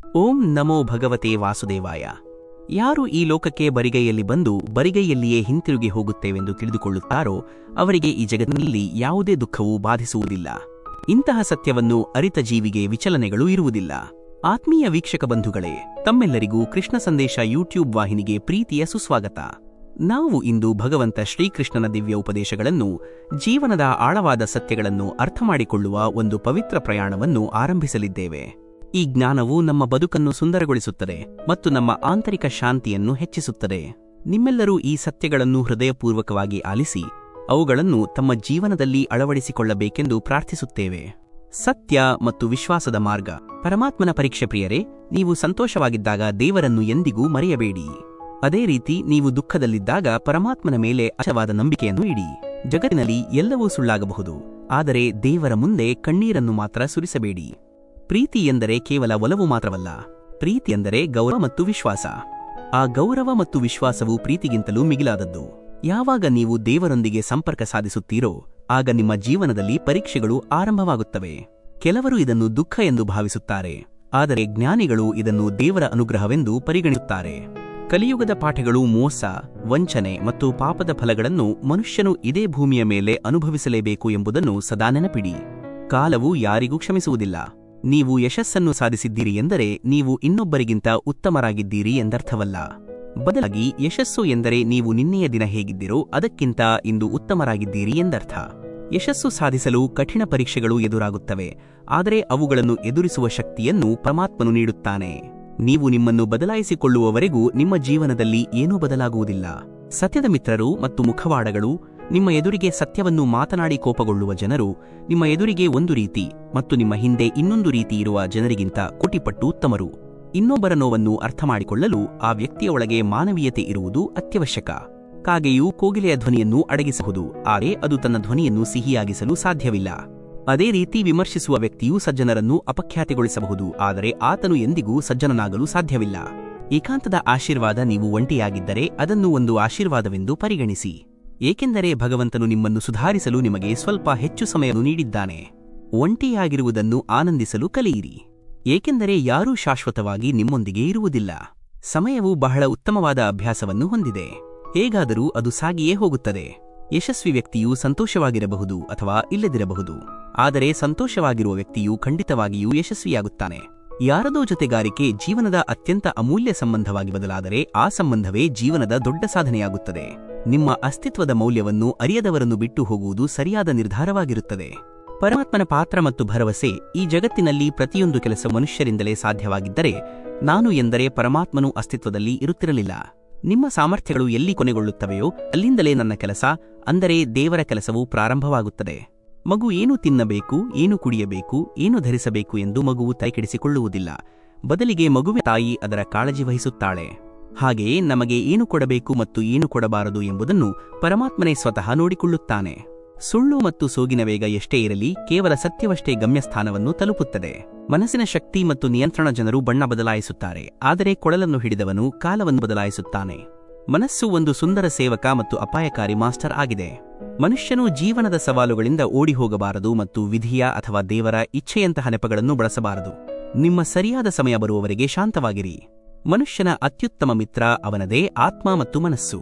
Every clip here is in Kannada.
ಓಂ ನಮೋ ಭಗವತೆ ವಾಸುದೇವಾಯ. ಯಾರು ಈ ಲೋಕಕ್ಕೆ ಬರಿಗೈಯಲ್ಲಿ ಬಂದು ಬರಿಗೈಯಲ್ಲಿಯೇ ಹಿಂತಿರುಗಿ ಹೋಗುತ್ತೇವೆಂದು ತಿಳಿದುಕೊಳ್ಳುತ್ತಾರೋ ಅವರಿಗೆ ಈ ಜಗತ್ತಿನಲ್ಲಿ ಯಾವುದೇ ದುಃಖವೂ ಬಾಧಿಸುವುದಿಲ್ಲ. ಇಂತಹ ಸತ್ಯವನ್ನು ಅರಿತ ಜೀವಿಗೆ ವಿಚಲನೆಗಳು ಇರುವುದಿಲ್ಲ. ಆತ್ಮೀಯ ವೀಕ್ಷಕ ಬಂಧುಗಳೇ, ತಮ್ಮೆಲ್ಲರಿಗೂ ಕೃಷ್ಣ ಸಂದೇಶ ಯೂಟ್ಯೂಬ್ ವಾಹಿನಿಗೆ ಪ್ರೀತಿಯ ಸುಸ್ವಾಗತ. ನಾವು ಇಂದು ಭಗವಂತ ಶ್ರೀಕೃಷ್ಣನ ದಿವ್ಯ ಉಪದೇಶಗಳನ್ನು, ಜೀವನದ ಆಳವಾದ ಸತ್ಯಗಳನ್ನು ಅರ್ಥಮಾಡಿಕೊಳ್ಳುವ ಒಂದು ಪವಿತ್ರ ಪ್ರಯಾಣವನ್ನು ಆರಂಭಿಸಲಿದ್ದೇವೆ. ಈ ಜ್ಞಾನವು ನಮ್ಮ ಬದುಕನ್ನು ಸುಂದರಗೊಳಿಸುತ್ತದೆ ಮತ್ತು ನಮ್ಮ ಆಂತರಿಕ ಶಾಂತಿಯನ್ನು ಹೆಚ್ಚಿಸುತ್ತದೆ. ನಿಮ್ಮೆಲ್ಲರೂ ಈ ಸತ್ಯಗಳನ್ನು ಹೃದಯಪೂರ್ವಕವಾಗಿ ಆಲಿಸಿ ಅವುಗಳನ್ನು ತಮ್ಮ ಜೀವನದಲ್ಲಿ ಅಳವಡಿಸಿಕೊಳ್ಳಬೇಕೆಂದು ಪ್ರಾರ್ಥಿಸುತ್ತೇವೆ. ಸತ್ಯ ಮತ್ತು ವಿಶ್ವಾಸದ ಮಾರ್ಗ. ಪರಮಾತ್ಮನ ಪರೀಕ್ಷೆ ಪ್ರಿಯರೇ, ನೀವು ಸಂತೋಷವಾಗಿದ್ದಾಗ ದೇವರನ್ನು ಎಂದಿಗೂ ಮರೆಯಬೇಡಿ. ಅದೇ ರೀತಿ ನೀವು ದುಃಖದಲ್ಲಿದ್ದಾಗ ಪರಮಾತ್ಮನ ಮೇಲೆ ಅಚಲವಾದ ನಂಬಿಕೆಯನ್ನು ಇಡಿ. ಜಗತ್ತಿನಲ್ಲಿ ಎಲ್ಲವೂ ಸುಳ್ಳಾಗಬಹುದು, ಆದರೆ ದೇವರ ಮುಂದೆ ಕಣ್ಣೀರನ್ನು ಮಾತ್ರ ಸುರಿಸಬೇಡಿ. ಪ್ರೀತಿ ಎಂದರೆ ಕೇವಲ ಒಲವು ಮಾತ್ರವಲ್ಲ, ಪ್ರೀತಿ ಎಂದರೆ ಗೌರವ ಮತ್ತು ವಿಶ್ವಾಸ. ಆ ಗೌರವ ಮತ್ತು ವಿಶ್ವಾಸವು ಪ್ರೀತಿಗಿಂತಲೂ ಮಿಗಿಲಾದದ್ದು. ಯಾವಾಗ ನೀವು ದೇವರೊಂದಿಗೆ ಸಂಪರ್ಕ ಸಾಧಿಸುತ್ತೀರೋ ಆಗ ನಿಮ್ಮ ಜೀವನದಲ್ಲಿ ಪರೀಕ್ಷೆಗಳು ಆರಂಭವಾಗುತ್ತವೆ. ಕೆಲವರು ಇದನ್ನು ದುಃಖ ಎಂದು ಭಾವಿಸುತ್ತಾರೆ, ಆದರೆ ಜ್ಞಾನಿಗಳು ಇದನ್ನು ದೇವರ ಅನುಗ್ರಹವೆಂದು ಪರಿಗಣಿಸುತ್ತಾರೆ. ಕಲಿಯುಗದ ಪಾಠಗಳು ಮೋಸ, ವಂಚನೆ ಮತ್ತು ಪಾಪದ ಫಲಗಳನ್ನು ಮನುಷ್ಯನು ಇದೇ ಭೂಮಿಯ ಮೇಲೆ ಅನುಭವಿಸಲೇಬೇಕು ಎಂಬುದನ್ನು ಸದಾ ನೆನಪಿಡಿ. ಕಾಲವು ಯಾರಿಗೂ ಕ್ಷಮಿಸುವುದಿಲ್ಲ. ನೀವು ಯಶಸ್ಸನ್ನು ಸಾಧಿಸಿದ್ದೀರಿ ಎಂದರೆ ನೀವು ಇನ್ನೊಬ್ಬರಿಗಿಂತ ಉತ್ತಮರಾಗಿದ್ದೀರಿ ಎಂದರ್ಥವಲ್ಲ. ಬದಲಾಗಿ ಯಶಸ್ಸು ಎಂದರೆ ನೀವು ನಿನ್ನೆಯ ದಿನ ಹೇಗಿದ್ದೀರೋ ಅದಕ್ಕಿಂತ ಇಂದು ಉತ್ತಮರಾಗಿದ್ದೀರಿ ಎಂದರ್ಥ. ಯಶಸ್ಸು ಸಾಧಿಸಲು ಕಠಿಣ ಪರೀಕ್ಷೆಗಳು ಎದುರಾಗುತ್ತವೆ, ಆದರೆ ಅವುಗಳನ್ನು ಎದುರಿಸುವ ಶಕ್ತಿಯನ್ನು ಪರಮಾತ್ಮನು ನೀಡುತ್ತಾನೆ. ನೀವು ನಿಮ್ಮನ್ನು ಬದಲಾಯಿಸಿಕೊಳ್ಳುವವರೆಗೂ ನಿಮ್ಮ ಜೀವನದಲ್ಲಿ ಏನೂ ಬದಲಾಗುವುದಿಲ್ಲ. ಸತ್ಯದ ಮಿತ್ರರು ಮತ್ತು ಮುಖವಾಡಗಳು. ನಿಮ್ಮ ಎದುರಿಗೆ ಸತ್ಯವನ್ನು ಮಾತನಾಡಿ ಕೋಪಗೊಳ್ಳುವ ಜನರು ನಿಮ್ಮ ಎದುರಿಗೆ ಒಂದು ರೀತಿ ಮತ್ತು ನಿಮ್ಮ ಹಿಂದೆ ಇನ್ನೊಂದು ರೀತಿ ಇರುವ ಜನರಿಗಿಂತ ಕೋಟಿಪಟ್ಟು ಉತ್ತಮರು. ಇನ್ನೊಬ್ಬರ ನೋವನ್ನು ಅರ್ಥಮಾಡಿಕೊಳ್ಳಲು ಆ ವ್ಯಕ್ತಿಯ ಒಳಗೆ ಮಾನವೀಯತೆ ಇರುವುದು ಅತ್ಯವಶ್ಯಕ. ಕಾಗೆಯು ಕೋಗಿಲೆಯ ಧ್ವನಿಯನ್ನು ಅಡಗಿಸಬಹುದು, ಆದರೆ ಅದು ತನ್ನ ಧ್ವನಿಯನ್ನು ಸಿಹಿಯಾಗಿಸಲು ಸಾಧ್ಯವಿಲ್ಲ. ಅದೇ ರೀತಿ ವಿಮರ್ಶಿಸುವ ವ್ಯಕ್ತಿಯು ಸಜ್ಜನರನ್ನು ಅಪಖ್ಯಾತಿಗೊಳಿಸಬಹುದು, ಆದರೆ ಆತನು ಎಂದಿಗೂ ಸಜ್ಜನನಾಗಲು ಸಾಧ್ಯವಿಲ್ಲ. ಏಕಾಂತದ ಆಶೀರ್ವಾದ. ನೀವು ಒಂಟಿಯಾಗಿದ್ದರೆ ಅದನ್ನು ಒಂದು ಆಶೀರ್ವಾದವೆಂದು ಪರಿಗಣಿಸಿ, ಏಕೆಂದರೆ ಭಗವಂತನು ನಿಮ್ಮನ್ನು ಸುಧಾರಿಸಲು ನಿಮಗೆ ಸ್ವಲ್ಪ ಹೆಚ್ಚು ಸಮಯವನ್ನು ನೀಡಿದ್ದಾನೆ. ಒಂಟಿಯಾಗಿರುವುದನ್ನು ಆನಂದಿಸಲು ಕಲಿಯಿರಿ, ಏಕೆಂದರೆ ಯಾರೂ ಶಾಶ್ವತವಾಗಿ ನಿಮ್ಮೊಂದಿಗೆ ಇರುವುದಿಲ್ಲ. ಸಮಯವು ಬಹಳ ಉತ್ತಮವಾದ ಅಭ್ಯಾಸವನ್ನು ಹೊಂದಿದೆ, ಹೇಗಾದರೂ ಅದು ಸಾಗಿಯೇ ಹೋಗುತ್ತದೆ. ಯಶಸ್ವಿ ವ್ಯಕ್ತಿಯು ಸಂತೋಷವಾಗಿರಬಹುದು ಅಥವಾ ಇಲ್ಲದಿರಬಹುದು, ಆದರೆ ಸಂತೋಷವಾಗಿರುವ ವ್ಯಕ್ತಿಯು ಖಂಡಿತವಾಗಿಯೂ ಯಶಸ್ವಿಯಾಗುತ್ತಾನೆ. ಯಾರದೋ ಜೊತೆಗಾರಿಕೆ ಜೀವನದ ಅತ್ಯಂತ ಅಮೂಲ್ಯ ಸಂಬಂಧವಾಗಿ ಬದಲಾದರೆ ಆ ಸಂಬಂಧವೇ ಜೀವನದ ದೊಡ್ಡ ಸಾಧನೆಯಾಗುತ್ತದೆ. ನಿಮ್ಮ ಅಸ್ತಿತ್ವದ ಮೌಲ್ಯವನ್ನು ಅರಿಯದವರನ್ನು ಬಿಟ್ಟು ಹೋಗುವುದು ಸರಿಯಾದ ನಿರ್ಧಾರವಾಗಿರುತ್ತದೆ. ಪರಮಾತ್ಮನ ಪಾತ್ರ ಮತ್ತು ಭರವಸೆ. ಈ ಜಗತ್ತಿನಲ್ಲಿ ಪ್ರತಿಯೊಂದು ಕೆಲಸ ಮನುಷ್ಯರಿಂದಲೇ ಸಾಧ್ಯವಾಗಿದ್ದರೆ ನಾನು ಎಂದರೆ ಪರಮಾತ್ಮನು ಅಸ್ತಿತ್ವದಲ್ಲಿ ಇರುತ್ತಿರಲಿಲ್ಲ. ನಿಮ್ಮ ಸಾಮರ್ಥ್ಯಗಳು ಎಲ್ಲಿ ಕೊನೆಗೊಳ್ಳುತ್ತವೆಯೋ ಅಲ್ಲಿಂದಲೇ ನನ್ನ ಕೆಲಸ, ಅಂದರೆ ದೇವರ ಕೆಲಸವು ಪ್ರಾರಂಭವಾಗುತ್ತದೆ. ಮಗು ಏನು ತಿನ್ನಬೇಕು, ಏನು ಕುಡಿಯಬೇಕು, ಏನು ಧರಿಸಬೇಕು ಎಂದು ಮಗುವು ತಲೆಕೆಡಿಸಿಕೊಳ್ಳುವುದಿಲ್ಲ. ಬದಲಿಗೆ ಮಗುವಿನ ತಾಯಿ ಅದರ ಕಾಳಜಿ ವಹಿಸುತ್ತಾಳೆ. ಹಾಗೆಯೇ ನಮಗೆ ಏನು ಕೊಡಬೇಕು ಮತ್ತು ಏನು ಕೊಡಬಾರದು ಎಂಬುದನ್ನು ಪರಮಾತ್ಮನೇ ಸ್ವತಃ ನೋಡಿಕೊಳ್ಳುತ್ತಾನೆ. ಸುಳ್ಳು ಮತ್ತು ಸೋಗಿನ ವೇಗ ಎಷ್ಟೇ ಇರಲಿ, ಕೇವಲ ಸತ್ಯವಷ್ಟೇ ಗಮ್ಯಸ್ಥಾನವನ್ನು ತಲುಪುತ್ತದೆ. ಮನಸ್ಸಿನ ಶಕ್ತಿ ಮತ್ತು ನಿಯಂತ್ರಣ. ಜನರು ಬಣ್ಣ ಬದಲಾಯಿಸುತ್ತಾರೆ, ಆದರೆ ಕೊಳಲನ್ನು ಹಿಡಿದವನು ಕಾಲವನ್ನು ಬದಲಾಯಿಸುತ್ತಾನೆ. ಮನಸ್ಸು ಒಂದು ಸುಂದರ ಸೇವಕ ಮತ್ತು ಅಪಾಯಕಾರಿ ಮಾಸ್ಟರ್ ಆಗಿದೆ. ಮನುಷ್ಯನು ಜೀವನದ ಸವಾಲುಗಳಿಂದ ಓಡಿ ಹೋಗಬಾರದು ಮತ್ತು ವಿಧಿಯ ಅಥವಾ ದೇವರ ಇಚ್ಛೆಯಂತಹ ನೆಪಗಳನ್ನು ಬಳಸಬಾರದು. ನಿಮ್ಮ ಸರಿಯಾದ ಸಮಯ ಬರುವವರೆಗೆ ಶಾಂತವಾಗಿರಿ. ಮನುಷ್ಯನ ಅತ್ಯುತ್ತಮ ಮಿತ್ರ ಅವನದೇ ಆತ್ಮ ಮತ್ತು ಮನಸ್ಸು.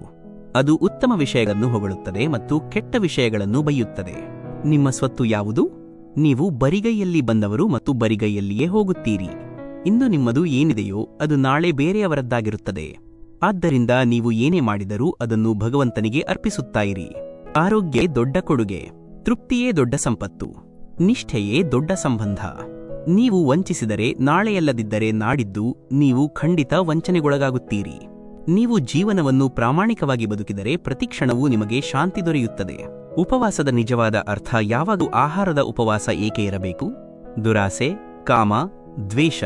ಅದು ಉತ್ತಮ ವಿಷಯಗಳನ್ನು ಹೊಗಳುತ್ತದೆ ಮತ್ತು ಕೆಟ್ಟ ವಿಷಯಗಳನ್ನು ಬೈಯುತ್ತದೆ. ನಿಮ್ಮ ಸ್ವತ್ತು ಯಾವುದು? ನೀವು ಬರಿಗೈಯಲ್ಲಿ ಬಂದವರು ಮತ್ತು ಬರಿಗೈಯಲ್ಲಿಯೇ ಹೋಗುತ್ತೀರಿ. ಇಂದು ನಿಮ್ಮದು ಏನಿದೆಯೋ ಅದು ನಾಳೆ ಬೇರೆಯವರದ್ದಾಗಿರುತ್ತದೆ. ಆದ್ದರಿಂದ ನೀವು ಏನೇ ಮಾಡಿದರೂ ಅದನ್ನು ಭಗವಂತನಿಗೆ ಅರ್ಪಿಸುತ್ತಾಯಿರಿ. ಆರೋಗ್ಯ ದೊಡ್ಡ ಕೊಡುಗೆ, ತೃಪ್ತಿಯೇ ದೊಡ್ಡ ಸಂಪತ್ತು, ನಿಷ್ಠೆಯೇ ದೊಡ್ಡ ಸಂಬಂಧ. ನೀವು ವಂಚಿಸಿದರೆ ನಾಳೆಯಲ್ಲದಿದ್ದರೆ ನಾಡಿದ್ದು ನೀವು ಖಂಡಿತ ವಂಚನೆಗೊಳಗಾಗುತ್ತೀರಿ. ನೀವು ಜೀವನವನ್ನು ಪ್ರಾಮಾಣಿಕವಾಗಿ ಬದುಕಿದರೆ ಪ್ರತಿಕ್ಷಣವೂ ನಿಮಗೆ ಶಾಂತಿ ದೊರೆಯುತ್ತದೆ. ಉಪವಾಸದ ನಿಜವಾದ ಅರ್ಥ. ಯಾವಾಗೂ ಆಹಾರದ ಉಪವಾಸ ಏಕೆ ಇರಬೇಕು? ದುರಾಸೆ, ಕಾಮ, ದ್ವೇಷ,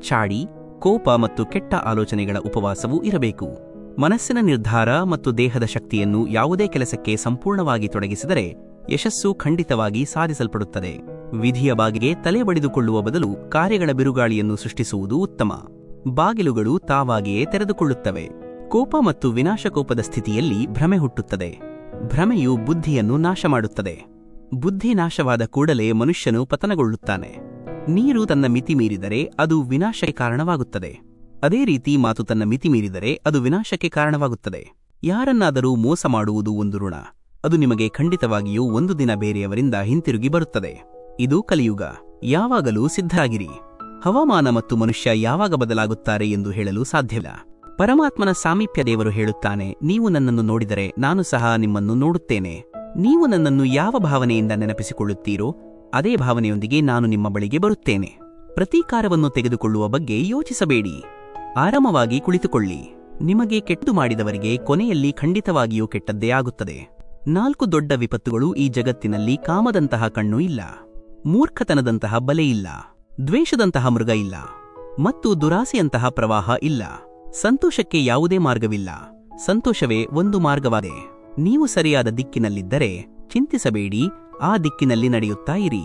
ಚಾಡಿ, ಕೋಪ ಮತ್ತು ಕೆಟ್ಟ ಆಲೋಚನೆಗಳ ಉಪವಾಸವೂ ಇರಬೇಕು. ಮನಸ್ಸಿನ ನಿರ್ಧಾರ ಮತ್ತು ದೇಹದ ಶಕ್ತಿಯನ್ನು ಯಾವುದೇ ಕೆಲಸಕ್ಕೆ ಸಂಪೂರ್ಣವಾಗಿ ತೊಡಗಿಸಿದರೆ ಯಶಸ್ಸು ಖಂಡಿತವಾಗಿ ಸಾಧಿಸಲ್ಪಡುತ್ತದೆ. ವಿಧಿಯ ಬಾಗಿಗೆ ತಲೆ ಬಡಿದುಕೊಳ್ಳುವ ಬದಲು ಕಾರ್ಯಗಳ ಬಿರುಗಾಳಿಯನ್ನು ಸೃಷ್ಟಿಸುವುದು ಉತ್ತಮ. ಬಾಗಿಲುಗಳು ತಾವಾಗಿಯೇ ತೆರೆದುಕೊಳ್ಳುತ್ತವೆ. ಕೋಪ ಮತ್ತು ವಿನಾಶಕೋಪದ ಸ್ಥಿತಿಯಲ್ಲಿ ಭ್ರಮೆ ಹುಟ್ಟುತ್ತದೆ. ಭ್ರಮೆಯು ಬುದ್ಧಿಯನ್ನು ನಾಶ ಮಾಡುತ್ತದೆ. ಬುದ್ಧಿ ನಾಶವಾದ ಕೂಡಲೇ ಮನುಷ್ಯನು ಪತನಗೊಳ್ಳುತ್ತಾನೆ. ನೀರು ತನ್ನ ಮಿತಿ ಮೀರಿದರೆ ಅದು ವಿನಾಶಕ್ಕೆ ಕಾರಣವಾಗುತ್ತದೆ. ಅದೇ ರೀತಿ ಮಾತು ತನ್ನ ಮಿತಿ ಮೀರಿದರೆ ಅದು ವಿನಾಶಕ್ಕೆ ಕಾರಣವಾಗುತ್ತದೆ. ಯಾರನ್ನಾದರೂ ಮೋಸ ಮಾಡುವುದು ಒಂದು ಋಣ. ಅದು ನಿಮಗೆ ಖಂಡಿತವಾಗಿಯೂ ಒಂದು ದಿನ ಬೇರೆಯವರಿಂದ ಹಿಂತಿರುಗಿ ಬರುತ್ತದೆ. ಇದು ಕಲಿಯುಗ. ಯಾವಾಗಲೂ ಸಿದ್ಧರಾಗಿರಿ. ಹವಾಮಾನ ಮತ್ತು ಮನುಷ್ಯ ಯಾವಾಗ ಬದಲಾಗುತ್ತಾರೆ ಎಂದು ಹೇಳಲು ಸಾಧ್ಯವಿಲ್ಲ. ಪರಮಾತ್ಮನ ಸಾಮೀಪ್ಯ ದೇವರು ಹೇಳುತ್ತಾನೆ, ನೀವು ನನ್ನನ್ನು ನೋಡಿದರೆ ನಾನು ಸಹ ನಿಮ್ಮನ್ನು ನೋಡುತ್ತೇನೆ. ನೀವು ನನ್ನನ್ನು ಯಾವ ಭಾವನೆಯಿಂದ ನೆನಪಿಸಿಕೊಳ್ಳುತ್ತೀರೋ ಅದೇ ಭಾವನೆಯೊಂದಿಗೆ ನಾನು ನಿಮ್ಮ ಬಳಿಗೆ ಬರುತ್ತೇನೆ. ಪ್ರತೀಕಾರವನ್ನು ತೆಗೆದುಕೊಳ್ಳುವ ಬಗ್ಗೆ ಯೋಚಿಸಬೇಡಿ. ಆರಾಮವಾಗಿ ಕುಳಿತುಕೊಳ್ಳಿ. ನಿಮಗೆ ಕೆಟ್ಟು ಮಾಡಿದವರಿಗೆ ಕೊನೆಯಲ್ಲಿ ಖಂಡಿತವಾಗಿಯೂ ಕೆಟ್ಟದ್ದೇ ಆಗುತ್ತದೆ. 4 ದೊಡ್ಡ ವಿಪತ್ತುಗಳು ಈ ಜಗತ್ತಿನಲ್ಲಿ. ಕಾಮದಂತಹ ಕಣ್ಣು ಇಲ್ಲ, ಮೂರ್ಖತನದಂತಹ ಬಲೆ ಇಲ್ಲ, ದ್ವೇಷದಂತಹ ಮೃಗ ಇಲ್ಲ ಮತ್ತು ದುರಾಸೆಯಂತಹ ಪ್ರವಾಹ ಇಲ್ಲ. ಸಂತೋಷಕ್ಕೆ ಯಾವುದೇ ಮಾರ್ಗವಿಲ್ಲ. ಸಂತೋಷವೇ ಒಂದು ಮಾರ್ಗವಾದೆ. ನೀವು ಸರಿಯಾದ ದಿಕ್ಕಿನಲ್ಲಿದ್ದರೆ ಚಿಂತಿಸಬೇಡಿ, ಆ ದಿಕ್ಕಿನಲ್ಲಿ ನಡೆಯುತ್ತಾ ಇರಿ.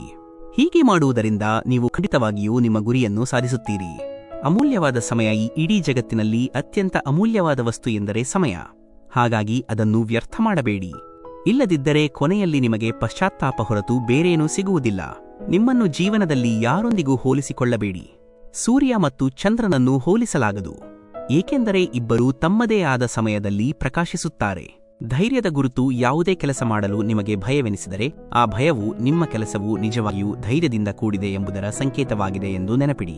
ಹೀಗೆ ಮಾಡುವುದರಿಂದ ನೀವು ಖಂಡಿತವಾಗಿಯೂ ನಿಮ್ಮ ಗುರಿಯನ್ನು ಸಾಧಿಸುತ್ತೀರಿ. ಅಮೂಲ್ಯವಾದ ಸಮಯ. ಈ ಇಡೀ ಜಗತ್ತಿನಲ್ಲಿ ಅತ್ಯಂತ ಅಮೂಲ್ಯವಾದ ವಸ್ತು ಎಂದರೆ ಸಮಯ. ಹಾಗಾಗಿ ಅದನ್ನು ವ್ಯರ್ಥ ಮಾಡಬೇಡಿ. ಇಲ್ಲದಿದ್ದರೆ ಕೊನೆಯಲ್ಲಿ ನಿಮಗೆ ಪಶ್ಚಾತ್ತಾಪ ಹೊರತು ಬೇರೇನೂ ಸಿಗುವುದಿಲ್ಲ. ನಿಮ್ಮನ್ನು ಜೀವನದಲ್ಲಿ ಯಾರೊಂದಿಗೂ ಹೋಲಿಸಿಕೊಳ್ಳಬೇಡಿ. ಸೂರ್ಯ ಮತ್ತು ಚಂದ್ರನನ್ನು ಹೋಲಿಸಲಾಗದು, ಏಕೆಂದರೆ ಇಬ್ಬರೂ ತಮ್ಮದೇ ಆದ ಸಮಯದಲ್ಲಿ ಪ್ರಕಾಶಿಸುತ್ತಾರೆ. ಧೈರ್ಯದ ಗುರುತು. ಯಾವುದೇ ಕೆಲಸ ಮಾಡಲು ನಿಮಗೆ ಭಯವೆನಿಸಿದರೆ ಆ ಭಯವು ನಿಮ್ಮ ಕೆಲಸವು ನಿಜವಾಗಿಯೂ ಧೈರ್ಯದಿಂದ ಕೂಡಿದೆ ಎಂಬುದರ ಸಂಕೇತವಾಗಿದೆ ಎಂದು ನೆನಪಿಡಿ.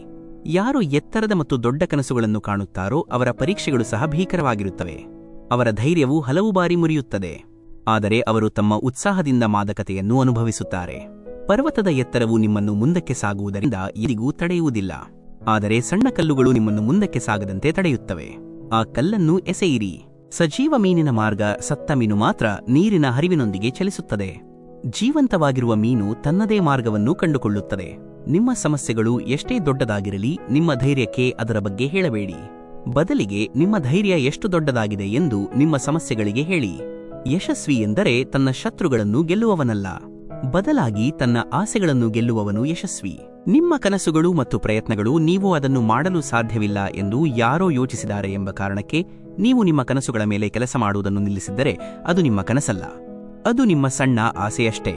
ಯಾರು ಎತ್ತರದ ಮತ್ತು ದೊಡ್ಡ ಕನಸುಗಳನ್ನು ಕಾಣುತ್ತಾರೋ ಅವರ ಪರೀಕ್ಷೆಗಳು ಸಹ ಭೀಕರವಾಗಿರುತ್ತವೆ. ಅವರ ಧೈರ್ಯವು ಹಲವು ಬಾರಿ ಮುರಿಯುತ್ತದೆ, ಆದರೆ ಅವರು ತಮ್ಮ ಉತ್ಸಾಹದಿಂದ ಮಾದಕತೆಯನ್ನು ಅನುಭವಿಸುತ್ತಾರೆ. ಪರ್ವತದ ಎತ್ತರವು ನಿಮ್ಮನ್ನು ಮುಂದಕ್ಕೆ ಸಾಗುವುದರಿಂದ ಎಂದಿಗೂ ತಡೆಯುವುದಿಲ್ಲ, ಆದರೆ ಸಣ್ಣ ಕಲ್ಲುಗಳು ನಿಮ್ಮನ್ನು ಮುಂದಕ್ಕೆ ಸಾಗದಂತೆ ತಡೆಯುತ್ತವೆ. ಆ ಕಲ್ಲನ್ನು ಎಸೆಯಿರಿ. ಸಜೀವ ಮೀನಿನ ಮಾರ್ಗ. ಸತ್ತ ಮೀನು ಮಾತ್ರ ನೀರಿನ ಹರಿವಿನೊಂದಿಗೆ ಚಲಿಸುತ್ತದೆ. ಜೀವಂತವಾಗಿರುವ ಮೀನು ತನ್ನದೇ ಮಾರ್ಗವನ್ನು ಕಂಡುಕೊಳ್ಳುತ್ತದೆ. ನಿಮ್ಮ ಸಮಸ್ಯೆಗಳು ಎಷ್ಟೇ ದೊಡ್ಡದಾಗಿರಲಿ, ನಿಮ್ಮ ಧೈರ್ಯಕ್ಕೆ ಅದರ ಬಗ್ಗೆ ಹೇಳಬೇಡಿ. ಬದಲಿಗೆ ನಿಮ್ಮ ಧೈರ್ಯ ಎಷ್ಟು ದೊಡ್ಡದಾಗಿದೆ ಎಂದು ನಿಮ್ಮ ಸಮಸ್ಯೆಗಳಿಗೆ ಹೇಳಿ. ಯಶಸ್ವಿ ಎಂದರೆ ತನ್ನ ಶತ್ರುಗಳನ್ನು ಗೆಲ್ಲುವವನಲ್ಲ, ಬದಲಾಗಿ ತನ್ನ ಆಸೆಗಳನ್ನು ಗೆಲ್ಲುವವನು ಯಶಸ್ವಿ. ನಿಮ್ಮ ಕನಸುಗಳು ಮತ್ತು ಪ್ರಯತ್ನಗಳು ನೀವು ಅದನ್ನು ಮಾಡಲು ಸಾಧ್ಯವಿಲ್ಲ ಎಂದು ಯಾರೋ ಯೋಚಿಸಿದ್ದಾರೆ ಎಂಬ ಕಾರಣಕ್ಕೆ ನೀವು ನಿಮ್ಮ ಕನಸುಗಳ ಮೇಲೆ ಕೆಲಸ ಮಾಡುವುದನ್ನು ನಿಲ್ಲಿಸಿದ್ದರೆ ಅದು ನಿಮ್ಮ ಕನಸಲ್ಲ, ಅದು ನಿಮ್ಮ ಸಣ್ಣ ಆಸೆಯಷ್ಟೇ.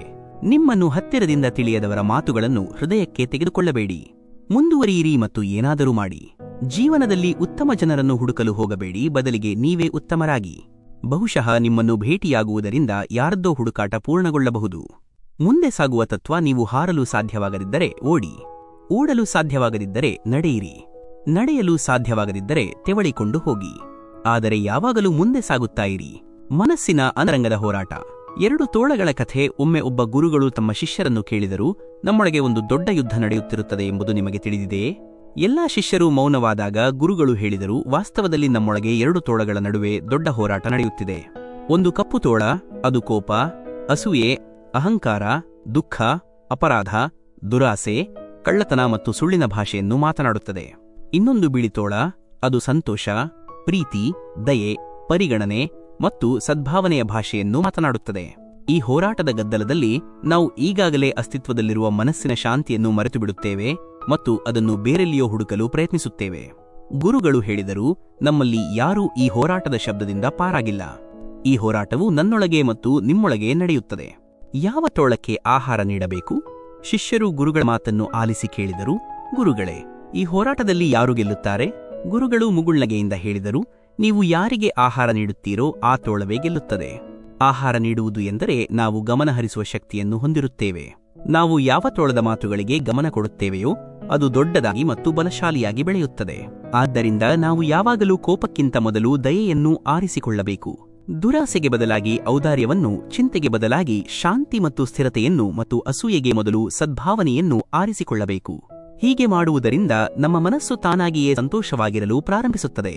ನಿಮ್ಮನ್ನು ಹತ್ತಿರದಿಂದ ತಿಳಿಯದವರ ಮಾತುಗಳನ್ನು ಹೃದಯಕ್ಕೆ ತೆಗೆದುಕೊಳ್ಳಬೇಡಿ. ಮುಂದುವರಿಯಿರಿ ಮತ್ತು ಏನಾದರೂ ಮಾಡಿ. ಜೀವನದಲ್ಲಿ ಉತ್ತಮ ಜನರನ್ನು ಹುಡುಕಲು ಹೋಗಬೇಡಿ, ಬದಲಿಗೆ ನೀವೇ ಉತ್ತಮರಾಗಿ. ಬಹುಶಃ ನಿಮ್ಮನ್ನು ಭೇಟಿಯಾಗುವುದರಿಂದ ಯಾರದ್ದೋ ಹುಡುಕಾಟ ಪೂರ್ಣಗೊಳ್ಳಬಹುದು. ಮುಂದೆ ಸಾಗುವ ತತ್ವ. ನೀವು ಹಾರಲು ಸಾಧ್ಯವಾಗದಿದ್ದರೆ ಓಡಿ, ಓಡಲು ಸಾಧ್ಯವಾಗದಿದ್ದರೆ ನಡೆಯಿರಿ, ನಡೆಯಲು ಸಾಧ್ಯವಾಗದಿದ್ದರೆ ತೆವಳಿಕೊಂಡು ಹೋಗಿ. ಆದರೆ ಯಾವಾಗಲೂ ಮುಂದೆ ಸಾಗುತ್ತಾ ಇರಿ. ಮನಸ್ಸಿನ ಅಂತರಂಗದ ಹೋರಾಟ. 2 ತೋಳಗಳ ಕಥೆ. ಒಮ್ಮೆ ಒಬ್ಬ ಗುರುಗಳು ತಮ್ಮ ಶಿಷ್ಯರನ್ನು ಕೇಳಿದರು, ನಮ್ಮೊಳಗೆ ಒಂದು ದೊಡ್ಡ ಯುದ್ಧ ನಡೆಯುತ್ತಿರುತ್ತದೆ ಎಂಬುದು ನಿಮಗೆ ತಿಳಿದಿದೆಯೇ? ಎಲ್ಲಾ ಶಿಷ್ಯರು ಮೌನವಾದಾಗ ಗುರುಗಳು ಹೇಳಿದರು, ವಾಸ್ತವದಲ್ಲಿ ನಮ್ಮೊಳಗೆ 2 ತೋಳಗಳ ನಡುವೆ ದೊಡ್ಡ ಹೋರಾಟ ನಡೆಯುತ್ತಿದೆ. ಒಂದು ಕಪ್ಪು ತೋಳ, ಅದು ಕೋಪ, ಅಸೂಯೆ, ಅಹಂಕಾರ, ದುಃಖ, ಅಪರಾಧ, ದುರಾಸೆ, ಕಳ್ಳತನ ಮತ್ತು ಸುಳ್ಳಿನ ಭಾಷೆಯನ್ನು ಮಾತನಾಡುತ್ತದೆ. ಇನ್ನೊಂದು ಬಿಳಿ ತೋಳ, ಅದು ಸಂತೋಷ, ಪ್ರೀತಿ, ದಯೆ, ಪರಿಗಣನೆ ಮತ್ತು ಸದ್ಭಾವನೆಯ ಭಾಷೆಯನ್ನು ಮಾತನಾಡುತ್ತದೆ. ಈ ಹೋರಾಟದ ಗದ್ದಲದಲ್ಲಿ ನಾವು ಈಗಾಗಲೇ ಅಸ್ತಿತ್ವದಲ್ಲಿರುವ ಮನಸ್ಸಿನ ಶಾಂತಿಯನ್ನು ಮರೆತು ಬಿಡುತ್ತೇವೆ ಮತ್ತು ಅದನ್ನು ಬೇರೆಲ್ಲಿಯೋ ಹುಡುಕಲು ಪ್ರಯತ್ನಿಸುತ್ತೇವೆ. ಗುರುಗಳು ಹೇಳಿದರು, ನಮ್ಮಲ್ಲಿ ಯಾರೂ ಈ ಹೋರಾಟದ ಶಬ್ದದಿಂದ ಪಾರಾಗಿಲ್ಲ. ಈ ಹೋರಾಟವು ನನ್ನೊಳಗೆ ಮತ್ತು ನಿಮ್ಮೊಳಗೆ ನಡೆಯುತ್ತದೆ. ಯಾವ ತೋಳಕ್ಕೆ ಆಹಾರ ನೀಡಬೇಕು? ಶಿಷ್ಯರು ಗುರುಗಳ ಮಾತನ್ನು ಆಲಿಸಿ ಕೇಳಿದರು, ಗುರುಗಳೇ, ಈ ಹೋರಾಟದಲ್ಲಿ ಯಾರು ಗೆಲ್ಲುತ್ತಾರೆ? ಗುರುಗಳು ಮುಗುಳ್ನಗೆಯಿಂದ ಹೇಳಿದರು, ನೀವು ಯಾರಿಗೆ ಆಹಾರ ನೀಡುತ್ತೀರೋ ಆ ತೋಳವೇ ಗೆಲ್ಲುತ್ತದೆ. ಆಹಾರ ನೀಡುವುದು ಎಂದರೆ ನಾವು ಗಮನಹರಿಸುವ ಶಕ್ತಿಯನ್ನು ಹೊಂದಿರುತ್ತೇವೆ. ನಾವು ಯಾವ ತೋಳದ ಮಾತುಗಳಿಗೆ ಗಮನ ಕೊಡುತ್ತೇವೆಯೋ ಅದು ದೊಡ್ಡದಾಗಿ ಮತ್ತು ಬಲಶಾಲಿಯಾಗಿ ಬೆಳೆಯುತ್ತದೆ. ಆದ್ದರಿಂದ ನಾವು ಯಾವಾಗಲೂ ಕೋಪಕ್ಕಿಂತ ಮೊದಲು ದಯೆಯನ್ನು ಆರಿಸಿಕೊಳ್ಳಬೇಕು. ದುರಾಸೆಗೆ ಬದಲಾಗಿ ಔದಾರ್ಯವನ್ನು, ಚಿಂತೆಗೆ ಬದಲಾಗಿ ಶಾಂತಿ ಮತ್ತು ಸ್ಥಿರತೆಯನ್ನು ಮತ್ತು ಅಸೂಯೆಗೆ ಮೊದಲು ಸದ್ಭಾವನೆಯನ್ನು ಆರಿಸಿಕೊಳ್ಳಬೇಕು. ಹೀಗೆ ಮಾಡುವುದರಿಂದ ನಮ್ಮ ಮನಸ್ಸು ತಾನಾಗಿಯೇ ಸಂತೋಷವಾಗಿರಲು ಪ್ರಾರಂಭಿಸುತ್ತದೆ.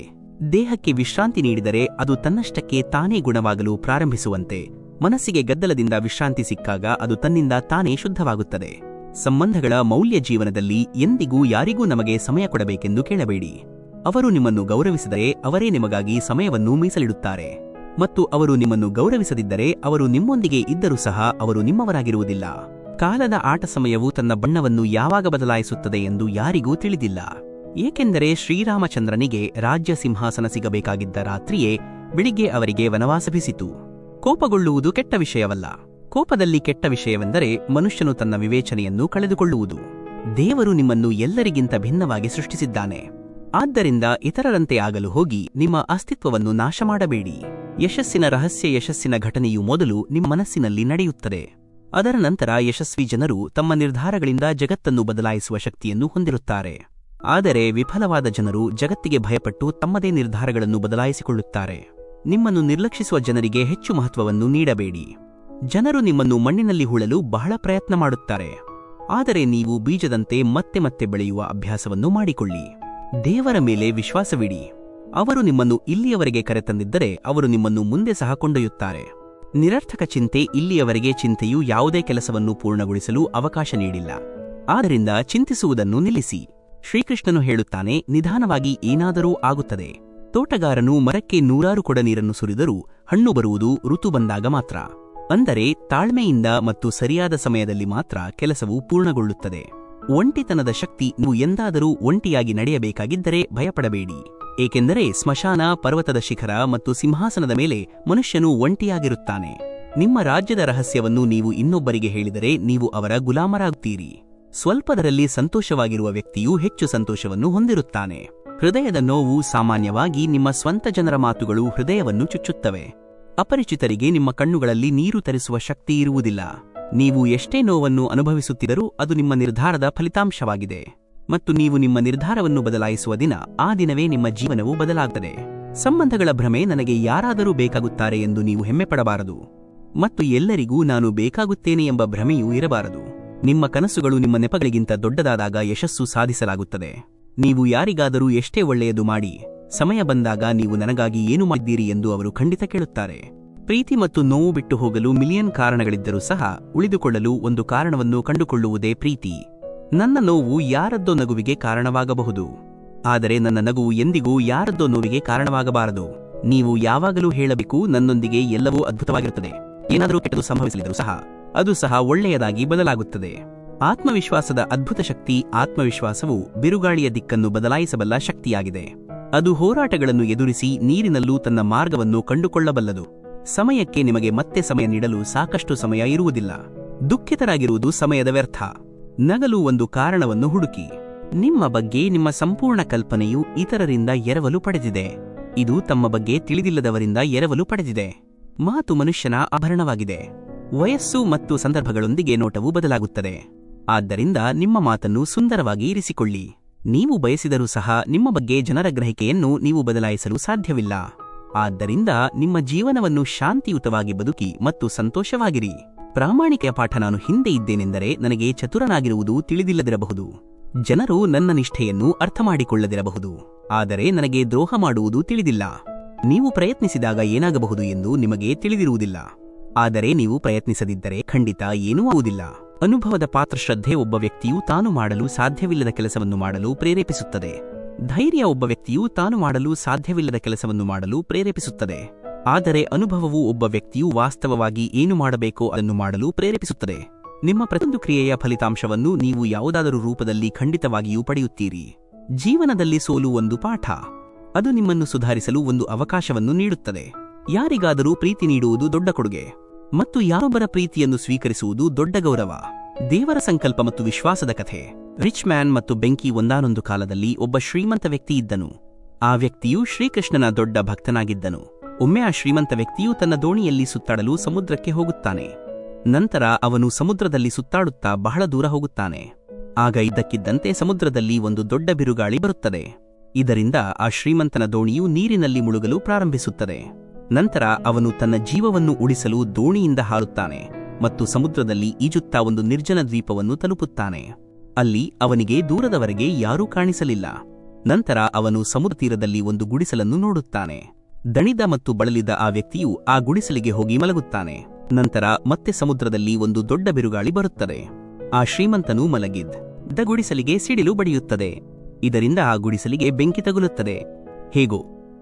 ದೇಹಕ್ಕೆ ವಿಶ್ರಾಂತಿ ನೀಡಿದರೆ ಅದು ತನ್ನಷ್ಟಕ್ಕೆ ತಾನೇ ಗುಣವಾಗಲು ಪ್ರಾರಂಭಿಸುವಂತೆ ಮನಸ್ಸಿಗೆ ಗದ್ದಲದಿಂದ ವಿಶ್ರಾಂತಿ ಸಿಕ್ಕಾಗ ಅದು ತನ್ನಿಂದ ತಾನೇ ಶುದ್ಧವಾಗುತ್ತದೆ. ಸಂಬಂಧಗಳ ಮೌಲ್ಯ. ಜೀವನದಲ್ಲಿ ಎಂದಿಗೂ ಯಾರಿಗೂ ನಮಗೆ ಸಮಯ ಕೊಡಬೇಕೆಂದು ಕೇಳಬೇಡಿ. ಅವರು ನಿಮ್ಮನ್ನು ಗೌರವಿಸಿದರೆ ಅವರೇ ನಿಮಗಾಗಿ ಸಮಯವನ್ನು ಮೀಸಲಿಡುತ್ತಾರೆ, ಮತ್ತು ಅವರು ನಿಮ್ಮನ್ನು ಗೌರವಿಸದಿದ್ದರೆ ಅವರು ನಿಮ್ಮೊಂದಿಗೆ ಇದ್ದರೂ ಸಹ ಅವರು ನಿಮ್ಮವರಾಗಿರುವುದಿಲ್ಲ. ಕಾಲದ ಆಟ ಸಮಯವು ತನ್ನ ಬಣ್ಣವನ್ನು ಯಾವಾಗ ಬದಲಾಯಿಸುತ್ತದೆ ಎಂದು ಯಾರಿಗೂ ತಿಳಿದಿಲ್ಲ. ಏಕೆಂದರೆ ಶ್ರೀರಾಮಚಂದ್ರನಿಗೆ ರಾಜ್ಯ ಸಿಂಹಾಸನ ಸಿಗಬೇಕಾಗಿದ್ದ ರಾತ್ರಿಯೇ ಬೆಳಿಗ್ಗೆ ಅವರಿಗೆ ವನವಾಸಭಿಸಿತು. ಕೋಪಗೊಳ್ಳುವುದು ಕೆಟ್ಟ ವಿಷಯವಲ್ಲ. ಕೋಪದಲ್ಲಿ ಕೆಟ್ಟ ವಿಷಯವೆಂದರೆ ಮನುಷ್ಯನು ತನ್ನ ವಿವೇಚನೆಯನ್ನು ಕಳೆದುಕೊಳ್ಳುವುದು. ದೇವರು ನಿಮ್ಮನ್ನು ಎಲ್ಲರಿಗಿಂತ ಭಿನ್ನವಾಗಿ ಸೃಷ್ಟಿಸಿದ್ದಾನೆ. ಆದ್ದರಿಂದ ಇತರರಂತೆ ಆಗಲು ಹೋಗಿ ನಿಮ್ಮ ಅಸ್ತಿತ್ವವನ್ನು ನಾಶ ಮಾಡಬೇಡಿ. ಯಶಸ್ಸಿನ ಘಟನೆಯು ಮೊದಲು ನಿಮ್ಮ ಮನಸ್ಸಿನಲ್ಲಿ ನಡೆಯುತ್ತದೆ. ಅದರ ನಂತರ ಯಶಸ್ವಿ ಜನರು ತಮ್ಮ ನಿರ್ಧಾರಗಳಿಂದ ಜಗತ್ತನ್ನು ಬದಲಾಯಿಸುವ ಶಕ್ತಿಯನ್ನು ಹೊಂದಿರುತ್ತಾರೆ. ಆದರೆ ವಿಫಲವಾದ ಜನರು ಜಗತ್ತಿಗೆ ಭಯಪಟ್ಟು ತಮ್ಮದೇ ನಿರ್ಧಾರಗಳನ್ನು ಬದಲಾಯಿಸಿಕೊಳ್ಳುತ್ತಾರೆ. ನಿಮ್ಮನ್ನು ನಿರ್ಲಕ್ಷಿಸುವ ಜನರಿಗೆ ಹೆಚ್ಚು ಮಹತ್ವವನ್ನು ನೀಡಬೇಡಿ. ಜನರು ನಿಮ್ಮನ್ನು ಮಣ್ಣಿನಲ್ಲಿ ಹೂಳಲು ಬಹಳ ಪ್ರಯತ್ನ ಮಾಡುತ್ತಾರೆ. ಆದರೆ ನೀವು ಬೀಜದಂತೆ ಮತ್ತೆ ಮತ್ತೆ ಬೆಳೆಯುವ ಅಭ್ಯಾಸವನ್ನು ಮಾಡಿಕೊಳ್ಳಿ. ದೇವರ ಮೇಲೆ ವಿಶ್ವಾಸವಿಡಿ. ಅವರು ನಿಮ್ಮನ್ನು ಇಲ್ಲಿಯವರೆಗೆ ಕರೆತಂದಿದ್ದರೆ ಅವರು ನಿಮ್ಮನ್ನು ಮುಂದೆ ಸಹ ಕೊಂಡೊಯ್ಯುತ್ತಾರೆ. ನಿರರ್ಥಕ ಚಿಂತೆ ಇಲ್ಲಿಯವರೆಗೆ ಚಿಂತೆಯು ಯಾವುದೇ ಕೆಲಸವನ್ನು ಪೂರ್ಣಗೊಳಿಸಲು ಅವಕಾಶ ನೀಡಿಲ್ಲ. ಆದ್ದರಿಂದ ಚಿಂತಿಸುವುದನ್ನು ನಿಲ್ಲಿಸಿ. ಶ್ರೀಕೃಷ್ಣನು ಹೇಳುತ್ತಾನೆ, ನಿಧಾನವಾಗಿ ಏನಾದರೂ ಆಗುತ್ತದೆ. ತೋಟಗಾರನು ಮರಕ್ಕೆ 100 ಕೊಡ ನೀರನ್ನು ಸುರಿದರೂ ಹಣ್ಣು ಬರುವುದು ಋತು ಬಂದಾಗ ಮಾತ್ರ. ಅಂದರೆ ತಾಳ್ಮೆಯಿಂದ ಮತ್ತು ಸರಿಯಾದ ಸಮಯದಲ್ಲಿ ಮಾತ್ರ ಕೆಲಸವು ಪೂರ್ಣಗೊಳ್ಳುತ್ತದೆ. ಒಂಟಿತನದ ಶಕ್ತಿ. ನೀವು ಎಂದಾದರೂ ಒಂಟಿಯಾಗಿ ನಡೆಯಬೇಕಾಗಿದ್ದರೆ ಭಯಪಡಬೇಡಿ. ಏಕೆಂದರೆ ಸ್ಮಶಾನ, ಪರ್ವತದ ಶಿಖರ ಮತ್ತು ಸಿಂಹಾಸನದ ಮೇಲೆ ಮನುಷ್ಯನು ಒಂಟಿಯಾಗಿರುತ್ತಾನೆ. ನಿಮ್ಮ ರಾಜ್ಯದ ರಹಸ್ಯವನ್ನು ನೀವು ಇನ್ನೊಬ್ಬರಿಗೆ ಹೇಳಿದರೆ ನೀವು ಅವರ ಗುಲಾಮರಾಗುತ್ತೀರಿ. ಸ್ವಲ್ಪದರಲ್ಲಿ ಸಂತೋಷವಾಗಿರುವ ವ್ಯಕ್ತಿಯು ಹೆಚ್ಚು ಸಂತೋಷವನ್ನು ಹೊಂದಿರುತ್ತಾನೆ. ಹೃದಯದ ನೋವು. ಸಾಮಾನ್ಯವಾಗಿ ನಿಮ್ಮ ಸ್ವಂತ ಜನರ ಮಾತುಗಳು ಹೃದಯವನ್ನು ಚುಚ್ಚುತ್ತವೆ. ಅಪರಿಚಿತರಿಗೆ ನಿಮ್ಮ ಕಣ್ಣುಗಳಲ್ಲಿ ನೀರು ತರಿಸುವ ಶಕ್ತಿ ಇರುವುದಿಲ್ಲ. ನೀವು ಎಷ್ಟೇ ನೋವನ್ನು ಅನುಭವಿಸುತ್ತಿದ್ದರೂ ಅದು ನಿಮ್ಮ ನಿರ್ಧಾರದ ಫಲಿತಾಂಶವಾಗಿದೆ. ಮತ್ತು ನೀವು ನಿಮ್ಮ ನಿರ್ಧಾರವನ್ನು ಬದಲಾಯಿಸುವ ದಿನ, ಆ ದಿನವೇ ನಿಮ್ಮ ಜೀವನವು ಬದಲಾಗುತ್ತದೆ. ಸಂಬಂಧಗಳ ಭ್ರಮೆ. ನನಗೆ ಯಾರಾದರೂ ಬೇಕಾಗುತ್ತಾರೆ ಎಂದು ನೀವು ಹೆಮ್ಮೆಪಡಬಾರದು. ಮತ್ತು ಎಲ್ಲರಿಗೂ ನಾನು ಬೇಕಾಗುತ್ತೇನೆ ಎಂಬ ಭ್ರಮೆಯೂ ಇರಬಾರದು. ನಿಮ್ಮ ಕನಸುಗಳು ನಿಮ್ಮ ನೆಪಗಳಿಗಿಂತ ದೊಡ್ಡದಾದಾಗ ಯಶಸ್ಸು ಸಾಧಿಸಲಾಗುತ್ತದೆ. ನೀವು ಯಾರಿಗಾದರೂ ಎಷ್ಟೇ ಒಳ್ಳೆಯದು ಮಾಡಿ, ಸಮಯ ಬಂದಾಗ ನೀವು ನನಗಾಗಿ ಏನು ಮಾಡಿದ್ದೀರಿ ಎಂದು ಅವರು ಖಂಡಿತ ಕೇಳುತ್ತಾರೆ. ಪ್ರೀತಿ ಮತ್ತು ನೋವು ಬಿಟ್ಟು ಹೋಗಲು ಮಿಲಿಯನ್ ಕಾರಣಗಳಿದ್ದರೂ ಸಹ ಉಳಿದುಕೊಳ್ಳಲು ಒಂದು ಕಾರಣವನ್ನು ಕಂಡುಕೊಳ್ಳುವುದೇ ಪ್ರೀತಿ. ನನ್ನ ನೋವು ಯಾರದ್ದೋ ನಗುವಿಗೆ ಕಾರಣವಾಗಬಹುದು, ಆದರೆ ನನ್ನ ನಗುವು ಎಂದಿಗೂ ಯಾರದ್ದೋ ನೋವಿಗೆ ಕಾರಣವಾಗಬಾರದು. ನೀವು ಯಾವಾಗಲೂ ಹೇಳಬೇಕು, ನನ್ನೊಂದಿಗೆ ಎಲ್ಲವೂ ಅದ್ಭುತವಾಗಿರುತ್ತದೆ. ಏನಾದರೂ ಕೆಟ್ಟದು ಸಂಭವಿಸಲಿದ್ದರೂ ಸಹ ಅದು ಸಹ ಒಳ್ಳೆಯದಾಗಿ ಬದಲಾಗುತ್ತದೆ. ಆತ್ಮವಿಶ್ವಾಸದ ಅದ್ಭುತ ಶಕ್ತಿ. ಆತ್ಮವಿಶ್ವಾಸವು ಬಿರುಗಾಳಿಯ ದಿಕ್ಕನ್ನು ಬದಲಾಯಿಸಬಲ್ಲ ಶಕ್ತಿಯಾಗಿದೆ. ಅದು ಹೋರಾಟಗಳನ್ನು ಎದುರಿಸಿ ನೀರಿನಲ್ಲೂ ತನ್ನ ಮಾರ್ಗವನ್ನು ಕಂಡುಕೊಳ್ಳಬಲ್ಲದು. ಸಮಯಕ್ಕೆ ನಿಮಗೆ ಮತ್ತೆ ಸಮಯ ನೀಡಲು ಸಾಕಷ್ಟು ಸಮಯ ಇರುವುದಿಲ್ಲ. ದುಃಖಿತರಾಗಿರುವುದು ಸಮಯದ ವ್ಯರ್ಥ. ನಗಲು ಒಂದು ಕಾರಣವನ್ನು ಹುಡುಕಿ. ನಿಮ್ಮ ಬಗ್ಗೆ ನಿಮ್ಮ ಸಂಪೂರ್ಣ ಕಲ್ಪನೆಯು ಇತರರಿಂದ ಎರವಲು ಪಡೆದಿದೆ. ಇದು ತಮ್ಮ ಬಗ್ಗೆ ತಿಳಿದಿಲ್ಲದವರಿಂದ ಎರವಲು ಪಡೆದಿದೆ. ಮಾತು ಮನುಷ್ಯನ ಆಭರಣವಾಗಿದೆ. ವಯಸ್ಸು ಮತ್ತು ಸಂದರ್ಭಗಳೊಂದಿಗೆ ನೋಟವು ಬದಲಾಗುತ್ತದೆ. ಆದ್ದರಿಂದ ನಿಮ್ಮ ಮಾತನ್ನು ಸುಂದರವಾಗಿ ಇರಿಸಿಕೊಳ್ಳಿ. ನೀವು ಬಯಸಿದರೂ ಸಹ ನಿಮ್ಮ ಬಗ್ಗೆ ಜನರ ಗ್ರಹಿಕೆಯನ್ನು ನೀವು ಬದಲಾಯಿಸಲು ಸಾಧ್ಯವಿಲ್ಲ. ಆದ್ದರಿಂದ ನಿಮ್ಮ ಜೀವನವನ್ನು ಶಾಂತಿಯುತವಾಗಿ ಬದುಕಿ ಮತ್ತು ಸಂತೋಷವಾಗಿರಿ. ಪ್ರಾಮಾಣಿಕೆಯ ಪಾಠ. ನಾನು ಹಿಂದೆ ಇದ್ದೇನೆಂದರೆ ನನಗೆ ಚತುರನಾಗಿರುವುದು ತಿಳಿದಿಲ್ಲದಿರಬಹುದು. ಜನರು ನನ್ನ ನಿಷ್ಠೆಯನ್ನು ಅರ್ಥಮಾಡಿಕೊಳ್ಳದಿರಬಹುದು, ಆದರೆ ನನಗೆ ದ್ರೋಹ ಮಾಡುವುದು ತಿಳಿದಿಲ್ಲ. ನೀವು ಪ್ರಯತ್ನಿಸಿದಾಗ ಏನಾಗಬಹುದು ಎಂದು ನಿಮಗೆ ತಿಳಿದಿರುವುದಿಲ್ಲ, ಆದರೆ ನೀವು ಪ್ರಯತ್ನಿಸದಿದ್ದರೆ ಖಂಡಿತ ಏನೂ ಆಗುವುದಿಲ್ಲ. ಅನುಭವದ ಪಾತ್ರ. ಶ್ರದ್ಧೆ ಒಬ್ಬ ವ್ಯಕ್ತಿಯು ತಾನು ಮಾಡಲು ಸಾಧ್ಯವಿಲ್ಲದ ಕೆಲಸವನ್ನು ಮಾಡಲು ಪ್ರೇರೇಪಿಸುತ್ತದೆ. ಧೈರ್ಯ ಒಬ್ಬ ವ್ಯಕ್ತಿಯು ತಾನು ಮಾಡಲು ಸಾಧ್ಯವಿಲ್ಲದ ಕೆಲಸವನ್ನು ಮಾಡಲು ಪ್ರೇರೇಪಿಸುತ್ತದೆ. ಆದರೆ ಅನುಭವವು ಒಬ್ಬ ವ್ಯಕ್ತಿಯು ವಾಸ್ತವವಾಗಿ ಏನು ಮಾಡಬೇಕೋ ಅದನ್ನು ಮಾಡಲು ಪ್ರೇರೇಪಿಸುತ್ತದೆ. ನಿಮ್ಮ ಪ್ರತಿಯೊಂದು ಕ್ರಿಯೆಯ ಫಲಿತಾಂಶವನ್ನು ನೀವು ಯಾವುದಾದರೂ ರೂಪದಲ್ಲಿ ಖಂಡಿತವಾಗಿಯೂ ಪಡೆಯುತ್ತೀರಿ. ಜೀವನದಲ್ಲಿ ಸೋಲು ಒಂದು ಪಾಠ. ಅದು ನಿಮ್ಮನ್ನು ಸುಧಾರಿಸಲು ಒಂದು ಅವಕಾಶವನ್ನು ನೀಡುತ್ತದೆ. ಯಾರಿಗಾದರೂ ಪ್ರೀತಿ ನೀಡುವುದು ದೊಡ್ಡ ಕೊಡುಗೆ, ಮತ್ತು ಯಾರೊಬ್ಬರ ಪ್ರೀತಿಯನ್ನು ಸ್ವೀಕರಿಸುವುದು ದೊಡ್ಡ ಗೌರವ. ದೇವರ ಸಂಕಲ್ಪ ಮತ್ತು ವಿಶ್ವಾಸದ ಕಥೆ. ರಿಚ್ ಮ್ಯಾನ್ ಮತ್ತು ಬೆಂಕಿ. ಒಂದಾನೊಂದು ಕಾಲದಲ್ಲಿ ಒಬ್ಬ ಶ್ರೀಮಂತ ವ್ಯಕ್ತಿ ಇದ್ದನು. ಆ ವ್ಯಕ್ತಿಯು ಶ್ರೀಕೃಷ್ಣನ ದೊಡ್ಡ ಭಕ್ತನಾಗಿದ್ದನು. ಒಮ್ಮೆ ಆ ಶ್ರೀಮಂತ ವ್ಯಕ್ತಿಯು ತನ್ನ ದೋಣಿಯಲ್ಲಿ ಸುತ್ತಾಡಲು ಸಮುದ್ರಕ್ಕೆ ಹೋಗುತ್ತಾನೆ. ನಂತರ ಅವನು ಸಮುದ್ರದಲ್ಲಿ ಸುತ್ತಾಡುತ್ತಾ ಬಹಳ ದೂರ ಹೋಗುತ್ತಾನೆ. ಆಗ ಇದ್ದಕ್ಕಿದ್ದಂತೆ ಸಮುದ್ರದಲ್ಲಿ ಒಂದು ದೊಡ್ಡ ಬಿರುಗಾಳಿ ಬರುತ್ತದೆ. ಇದರಿಂದ ಆ ಶ್ರೀಮಂತನ ದೋಣಿಯು ನೀರಿನಲ್ಲಿ ಮುಳುಗಲು ಪ್ರಾರಂಭಿಸುತ್ತದೆ. ನಂತರ ಅವನು ತನ್ನ ಜೀವವನ್ನು ಉಳಿಸಲು ದೋಣಿಯಿಂದ ಹಾರುತ್ತಾನೆ ಮತ್ತು ಸಮುದ್ರದಲ್ಲಿ ಈಜುತ್ತಾ ಒಂದು ನಿರ್ಜನ ದ್ವೀಪವನ್ನು ತಲುಪುತ್ತಾನೆ. ಅಲ್ಲಿ ಅವನಿಗೆ ದೂರದವರೆಗೆ ಯಾರೂ ಕಾಣಿಸಲಿಲ್ಲ. ನಂತರ ಅವನು ಸಮುದ್ರ ತೀರದಲ್ಲಿ ಒಂದು ಗುಡಿಸಲನ್ನು ನೋಡುತ್ತಾನೆ. ದಣಿದ ಮತ್ತು ಬಳಲಿದ ಆ ವ್ಯಕ್ತಿಯು ಆ ಗುಡಿಸಲಿಗೆ ಹೋಗಿ ಮಲಗುತ್ತಾನೆ. ನಂತರ ಮತ್ತೆ ಸಮುದ್ರದಲ್ಲಿ ಒಂದು ದೊಡ್ಡ ಬಿರುಗಾಳಿ ಬರುತ್ತದೆ. ಆ ಶ್ರೀಮಂತನು ಮಲಗಿದ್ದ ಗುಡಿಸಲಿಗೆ ಸಿಡಿಲು ಬಡಿಯುತ್ತದೆ. ಇದರಿಂದ ಆ ಗುಡಿಸಲಿಗೆ ಬೆಂಕಿ ತಗುಲುತ್ತದೆ. ಹೇಗೋ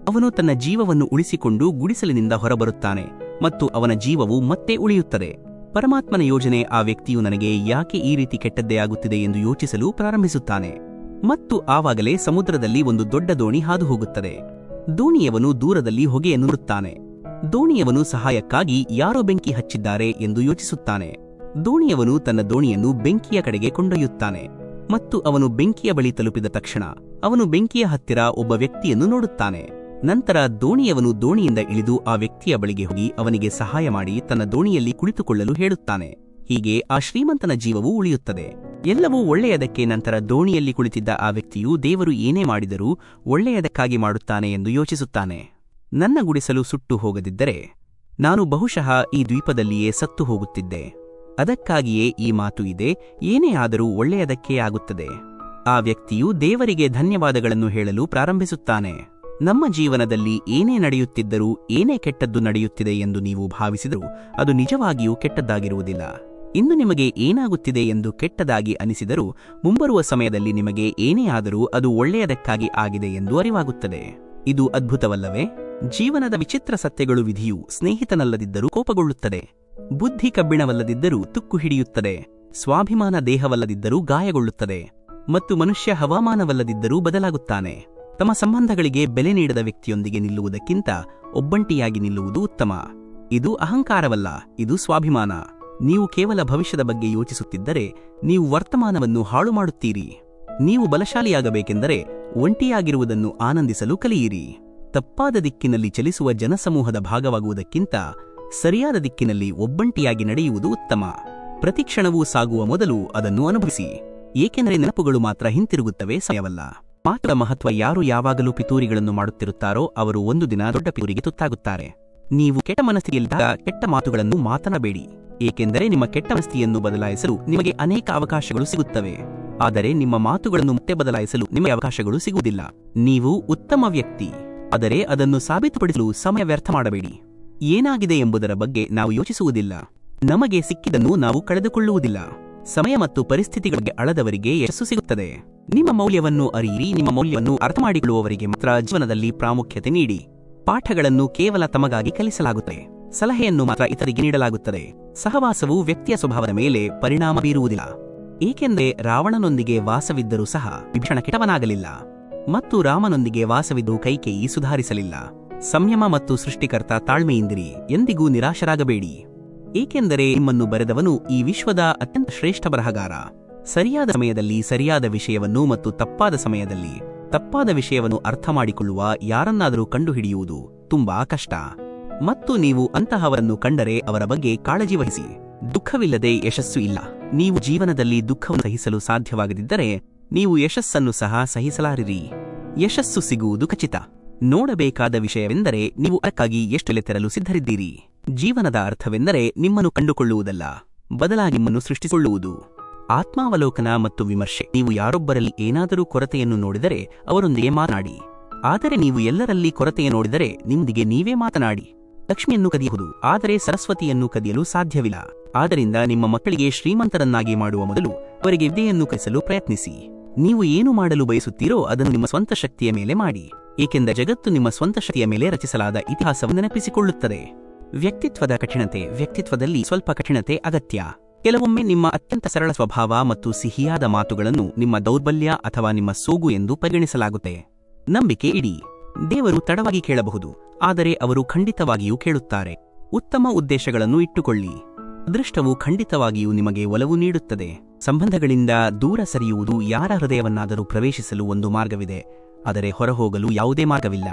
ಅವನು ತನ್ನ ಜೀವವನ್ನು ಉಳಿಸಿಕೊಂಡು ಗುಡಿಸಲಿನಿಂದ ಹೊರಬರುತ್ತಾನೆ ಮತ್ತು ಅವನ ಜೀವವು ಮತ್ತೆ ಉಳಿಯುತ್ತದೆ. ಪರಮಾತ್ಮನ ಯೋಜನೆ. ಆ ವ್ಯಕ್ತಿಯು ನನಗೆ ಯಾಕೆ ಈ ರೀತಿ ಕೆಟ್ಟದ್ದೇ ಆಗುತ್ತಿದೆ ಎಂದು ಯೋಚಿಸಲು ಪ್ರಾರಂಭಿಸುತ್ತಾನೆ. ಮತ್ತು ಆವಾಗಲೇ ಸಮುದ್ರದಲ್ಲಿ ಒಂದು ದೊಡ್ಡ ದೋಣಿ ಹಾದು ಹೋಗುತ್ತದೆ. ದೋಣಿಯವನು ದೂರದಲ್ಲಿ ಹೊಗೆಯನ್ನು ನೋಡುತ್ತಾನೆ. ದೋಣಿಯವನು ಸಹಾಯಕ್ಕಾಗಿ ಯಾರೋ ಬೆಂಕಿ ಹಚ್ಚಿದ್ದಾರೆ ಎಂದು ಯೋಚಿಸುತ್ತಾನೆ. ದೋಣಿಯವನು ತನ್ನ ದೋಣಿಯನ್ನು ಬೆಂಕಿಯ ಕಡೆಗೆ ಕೊಂಡೊಯ್ಯುತ್ತಾನೆ. ಮತ್ತು ಅವನು ಬೆಂಕಿಯ ಬಳಿ ತಲುಪಿದ ತಕ್ಷಣ ಅವನು ಬೆಂಕಿಯ ಹತ್ತಿರ ಒಬ್ಬ ವ್ಯಕ್ತಿಯನ್ನು ನೋಡುತ್ತಾನೆ. ನಂತರ ದೋಣಿಯವನು ದೋಣಿಯಿಂದ ಇಳಿದು ಆ ವ್ಯಕ್ತಿಯ ಬಳಿಗೆ ಹೋಗಿ ಅವನಿಗೆ ಸಹಾಯ ಮಾಡಿ ತನ್ನ ದೋಣಿಯಲ್ಲಿ ಕುಳಿತುಕೊಳ್ಳಲು ಹೇಳುತ್ತಾನೆ. ಹೀಗೆ ಆ ಶ್ರೀಮಂತನ ಜೀವವು ಉಳಿಯುತ್ತದೆ. ಎಲ್ಲವೂ ಒಳ್ಳೆಯದಕ್ಕೆ. ನಂತರ ದೋಣಿಯಲ್ಲಿ ಕುಳಿತಿದ್ದ ಆ ವ್ಯಕ್ತಿಯು ದೇವರು ಏನೇ ಮಾಡಿದರೂ ಒಳ್ಳೆಯದಕ್ಕಾಗಿ ಮಾಡುತ್ತಾನೆ ಎಂದು ಯೋಚಿಸುತ್ತಾನೆ. ನನ್ನ ಗುಡಿಸಲು ಸುಟ್ಟು ಹೋಗದಿದ್ದರೆ ನಾನು ಬಹುಶಃ ಈ ದ್ವೀಪದಲ್ಲಿಯೇ ಸತ್ತು ಹೋಗುತ್ತಿದ್ದೆ. ಅದಕ್ಕಾಗಿಯೇ ಈ ಮಾತು ಇದೆ, ಏನೇ ಆದರೂ ಒಳ್ಳೆಯದಕ್ಕೇ ಆಗುತ್ತದೆ. ಆ ವ್ಯಕ್ತಿಯು ದೇವರಿಗೆ ಧನ್ಯವಾದಗಳನ್ನು ಹೇಳಲು ಪ್ರಾರಂಭಿಸುತ್ತಾನೆ. ನಮ್ಮ ಜೀವನದಲ್ಲಿ ಏನೇ ನಡೆಯುತ್ತಿದ್ದರೂ, ಏನೇ ಕೆಟ್ಟದ್ದು ನಡೆಯುತ್ತಿದೆ ಎಂದು ನೀವು ಭಾವಿಸಿದರೂ ಅದು ನಿಜವಾಗಿಯೂ ಕೆಟ್ಟದ್ದಾಗಿರುವುದಿಲ್ಲ. ಇಂದು ನಿಮಗೆ ಏನಾಗುತ್ತಿದೆ ಎಂದು ಕೆಟ್ಟದಾಗಿ ಅನಿಸಿದರೂ ಮುಂಬರುವ ಸಮಯದಲ್ಲಿ ನಿಮಗೆ ಏನೇ ಆದರೂ ಅದು ಒಳ್ಳೆಯದಕ್ಕಾಗಿ ಆಗಿದೆ ಎಂದು ಅರಿವಾಗುತ್ತದೆ. ಇದು ಅದ್ಭುತವಲ್ಲವೇ? ಜೀವನದ ವಿಚಿತ್ರ ಸತ್ಯಗಳು. ವಿಧಿಯು ಸ್ನೇಹಿತನಲ್ಲದಿದ್ದರೂ ಕೋಪಗೊಳ್ಳುತ್ತದೆ. ಬುದ್ಧಿ ಕಬ್ಬಿಣವಲ್ಲದಿದ್ದರೂ ತುಕ್ಕು ಹಿಡಿಯುತ್ತದೆ. ಸ್ವಾಭಿಮಾನ ದೇಹವಲ್ಲದಿದ್ದರೂ ಗಾಯಗೊಳ್ಳುತ್ತದೆ. ಮತ್ತು ಮನುಷ್ಯ ಹವಾಮಾನವಲ್ಲದಿದ್ದರೂ ಬದಲಾಗುತ್ತಾನೆ. ತಮ್ಮ ಸಂಬಂಧಗಳಿಗೆ ಬೆಲೆ ನೀಡದ ವ್ಯಕ್ತಿಯೊಂದಿಗೆ ನಿಲ್ಲುವುದಕ್ಕಿಂತ ಒಬ್ಬಂಟಿಯಾಗಿ ನಿಲ್ಲುವುದು ಉತ್ತಮ. ಇದು ಅಹಂಕಾರವಲ್ಲ, ಇದು ಸ್ವಾಭಿಮಾನ. ನೀವು ಕೇವಲ ಭವಿಷ್ಯದ ಬಗ್ಗೆ ಯೋಚಿಸುತ್ತಿದ್ದರೆ ನೀವು ವರ್ತಮಾನವನ್ನು ಹಾಳು ಮಾಡುತ್ತೀರಿ. ನೀವು ಬಲಶಾಲಿಯಾಗಬೇಕೆಂದರೆ ಒಂಟಿಯಾಗಿರುವುದನ್ನು ಆನಂದಿಸಲು ಕಲಿಯಿರಿ. ತಪ್ಪಾದ ದಿಕ್ಕಿನಲ್ಲಿ ಚಲಿಸುವ ಜನಸಮೂಹದ ಭಾಗವಾಗುವುದಕ್ಕಿಂತ ಸರಿಯಾದ ದಿಕ್ಕಿನಲ್ಲಿ ಒಬ್ಬಂಟಿಯಾಗಿ ನಡೆಯುವುದು ಉತ್ತಮ. ಪ್ರತಿಕ್ಷಣವೂ ಸಾಗುವ ಮೊದಲು ಅದನ್ನು ಅನುಭವಿಸಿ, ಏಕೆಂದರೆ ನೆನಪುಗಳು ಮಾತ್ರ ಹಿಂತಿರುಗುತ್ತವೆ, ಸಮಯವಲ್ಲ. ಮಾತುಗಳ ಮಹತ್ವ. ಯಾರು ಯಾವಾಗಲೂ ಪಿತೂರಿಗಳನ್ನು ಮಾಡುತ್ತಿರುತ್ತಾರೋ ಅವರು ಒಂದು ದಿನ ದೊಡ್ಡ ಪಿತೂರಿಗೆ ತುತ್ತಾಗುತ್ತಾರೆ. ನೀವು ಕೆಟ್ಟ ಮನಸ್ಥಿತಿಯಲ್ಲಿದ್ದಾಗ ಕೆಟ್ಟ ಮಾತುಗಳನ್ನು ಮಾತನಾಡಬೇಡಿ, ಏಕೆಂದರೆ ನಿಮ್ಮ ಕೆಟ್ಟ ಮನಸ್ಥಿತಿಯನ್ನು ಬದಲಾಯಿಸಲು ನಿಮಗೆ ಅನೇಕ ಅವಕಾಶಗಳು ಸಿಗುತ್ತವೆ. ಆದರೆ ನಿಮ್ಮ ಮಾತುಗಳನ್ನು ಮತ್ತೆ ಬದಲಾಯಿಸಲು ನಿಮಗೆ ಅವಕಾಶಗಳು ಸಿಗುವುದಿಲ್ಲ. ನೀವು ಉತ್ತಮ ವ್ಯಕ್ತಿ, ಆದರೆ ಅದನ್ನು ಸಾಬೀತುಪಡಿಸಲು ಸಮಯ ವ್ಯರ್ಥ ಮಾಡಬೇಡಿ. ಏನಾಗಿದೆ ಎಂಬುದರ ಬಗ್ಗೆ ನಾವು ಯೋಚಿಸುವುದಿಲ್ಲ. ನಮಗೆ ಸಿಕ್ಕಿದ್ದನ್ನು ನಾವು ಕಳೆದುಕೊಳ್ಳುವುದಿಲ್ಲ. ಸಮಯ ಮತ್ತು ಪರಿಸ್ಥಿತಿಗಳಿಗೆ ಅಳದವರಿಗೆ ಯಶಸ್ಸು ಸಿಗುತ್ತದೆ. ನಿಮ್ಮ ಮೌಲ್ಯವನ್ನು ಅರಿಯಿರಿ. ನಿಮ್ಮ ಮೌಲ್ಯವನ್ನು ಅರ್ಥಮಾಡಿಕೊಳ್ಳುವವರಿಗೆ ಮಾತ್ರ ಜೀವನದಲ್ಲಿ ಪ್ರಾಮುಖ್ಯತೆ ನೀಡಿ. ಪಾಠಗಳನ್ನು ಕೇವಲ ತಮಗಾಗಿ ಕಲಿಸಲಾಗುತ್ತದೆ, ಸಲಹೆಯನ್ನು ಮಾತ್ರ ಇತರಿಗೆ ನೀಡಲಾಗುತ್ತದೆ. ಸಹವಾಸವು ವ್ಯಕ್ತಿಯ ಸ್ವಭಾವದ ಮೇಲೆ ಪರಿಣಾಮ ಬೀರುವುದಿಲ್ಲ, ಏಕೆಂದರೆ ರಾವಣನೊಂದಿಗೆ ವಾಸವಿದ್ದರೂ ಸಹ ವಿಭೀಷಣ ಕೆಟ್ಟವನಾಗಲಿಲ್ಲ, ಮತ್ತು ರಾಮನೊಂದಿಗೆ ವಾಸವಿದ್ದು ಕೈಕೇಯಿ ಸುಧಾರಿಸಲಿಲ್ಲ. ಸಂಯಮ ಮತ್ತು ಸೃಷ್ಟಿಕರ್ತ ತಾಳ್ಮೆಯಿಂದಿರಿ. ಎಂದಿಗೂ ನಿರಾಶರಾಗಬೇಡಿ, ಏಕೆಂದರೆ ನಿಮ್ಮನ್ನು ಬರೆದವನು ಈ ವಿಶ್ವದ ಅತ್ಯಂತ ಶ್ರೇಷ್ಠ ಬರಹಗಾರ. ಸರಿಯಾದ ಸಮಯದಲ್ಲಿ ಸರಿಯಾದ ವಿಷಯವನ್ನು ಮತ್ತು ತಪ್ಪಾದ ಸಮಯದಲ್ಲಿ ತಪ್ಪಾದ ವಿಷಯವನ್ನು ಅರ್ಥಮಾಡಿಕೊಳ್ಳುವ ಯಾರನ್ನಾದರೂ ಕಂಡುಹಿಡಿಯುವುದು ತುಂಬಾ ಕಷ್ಟ. ಮತ್ತು ನೀವು ಅಂತಹವರನ್ನು ಕಂಡರೆ ಅವರ ಬಗ್ಗೆ ಕಾಳಜಿ ವಹಿಸಿ. ದುಃಖವಿಲ್ಲದೆ ಯಶಸ್ಸು ಇಲ್ಲ. ನೀವು ಜೀವನದಲ್ಲಿ ದುಃಖವನ್ನು ಸಹಿಸಲು ಸಾಧ್ಯವಾಗದಿದ್ದರೆ ನೀವು ಯಶಸ್ಸನ್ನು ಸಹ ಸಹಿಸಲಾರಿರಿ. ಯಶಸ್ಸು ಸಿಗುವುದು ಖಚಿತ. ನೋಡಬೇಕಾದ ವಿಷಯವೆಂದರೆ ನೀವು ಅದಕ್ಕಾಗಿ ಎಷ್ಟು ಬೆಲೆ ತೆರಲು ಸಿದ್ಧರಿದ್ದೀರಿ. ಜೀವನದ ಅರ್ಥವೆಂದರೆ ನಿಮ್ಮನ್ನು ಕಂಡುಕೊಳ್ಳುವುದಲ್ಲ, ಬದಲಾಗಿ ನಿಮ್ಮನ್ನು ಸೃಷ್ಟಿಸಿಕೊಳ್ಳುವುದು. ಆತ್ಮಾವಲೋಕನ ಮತ್ತು ವಿಮರ್ಶೆ. ನೀವು ಯಾರೊಬ್ಬರಲ್ಲಿ ಏನಾದರೂ ಕೊರತೆಯನ್ನು ನೋಡಿದರೆ ಅವರೊಂದಿಗೆ ಮಾತನಾಡಿ. ಆದರೆ ನೀವು ಎಲ್ಲರಲ್ಲಿ ಕೊರತೆಯನ್ನು ನೋಡಿದರೆ ನಿಮ್ಮೊಂದಿಗೆ ನೀವೇ ಮಾತನಾಡಿ. ಲಕ್ಷ್ಮಿಯನ್ನು ಕದಿಯಬಹುದು, ಆದರೆ ಸರಸ್ವತಿಯನ್ನು ಕದಿಯಲು ಸಾಧ್ಯವಿಲ್ಲ. ಆದ್ದರಿಂದ ನಿಮ್ಮ ಮಕ್ಕಳಿಗೆ ಶ್ರೀಮಂತರನ್ನಾಗಿ ಮಾಡುವ ಮೊದಲು ಅವರಿಗೆ ವಿದ್ಯೆಯನ್ನು ಕಲಿಸಲು ಪ್ರಯತ್ನಿಸಿ. ನೀವು ಏನು ಮಾಡಲು ಬಯಸುತ್ತೀರೋ ಅದನ್ನು ನಿಮ್ಮ ಸ್ವಂತ ಶಕ್ತಿಯ ಮೇಲೆ ಮಾಡಿ, ಏಕೆಂದರೆ ಜಗತ್ತು ನಿಮ್ಮ ಸ್ವಂತ ಶಕ್ತಿಯ ಮೇಲೆ ರಚಿಸಲಾದ ಇತಿಹಾಸವನ್ನು ನೆನಪಿಸಿಕೊಳ್ಳುತ್ತದೆ. ವ್ಯಕ್ತಿತ್ವದ ಕಠಿಣತೆ. ವ್ಯಕ್ತಿತ್ವದಲ್ಲಿ ಸ್ವಲ್ಪ ಕಠಿಣತೆ ಅಗತ್ಯ. ಕೆಲವೊಮ್ಮೆ ನಿಮ್ಮ ಅತ್ಯಂತ ಸರಳ ಸ್ವಭಾವ ಮತ್ತು ಸಿಹಿಯಾದ ಮಾತುಗಳನ್ನು ನಿಮ್ಮ ದೌರ್ಬಲ್ಯ ಅಥವಾ ನಿಮ್ಮ ಸೋಗು ಎಂದು ಪರಿಗಣಿಸಲಾಗುತ್ತೆ. ನಂಬಿಕೆ ಇಡಿ. ದೇವರು ತಡವಾಗಿ ಕೇಳಬಹುದು, ಆದರೆ ಅವರು ಖಂಡಿತವಾಗಿಯೂ ಕೇಳುತ್ತಾರೆ. ಉತ್ತಮ ಉದ್ದೇಶಗಳನ್ನು ಇಟ್ಟುಕೊಳ್ಳಿ. ಅದೃಷ್ಟವು ಖಂಡಿತವಾಗಿಯೂ ನಿಮಗೆ ಒಲವು ನೀಡುತ್ತದೆ. ಸಂಬಂಧಗಳಿಂದ ದೂರ ಸರಿಯುವುದು. ಯಾರ ಹೃದಯವನ್ನಾದರೂ ಪ್ರವೇಶಿಸಲು ಒಂದು ಮಾರ್ಗವಿದೆ, ಆದರೆ ಹೊರಹೋಗಲು ಯಾವುದೇ ಮಾರ್ಗವಿಲ್ಲ.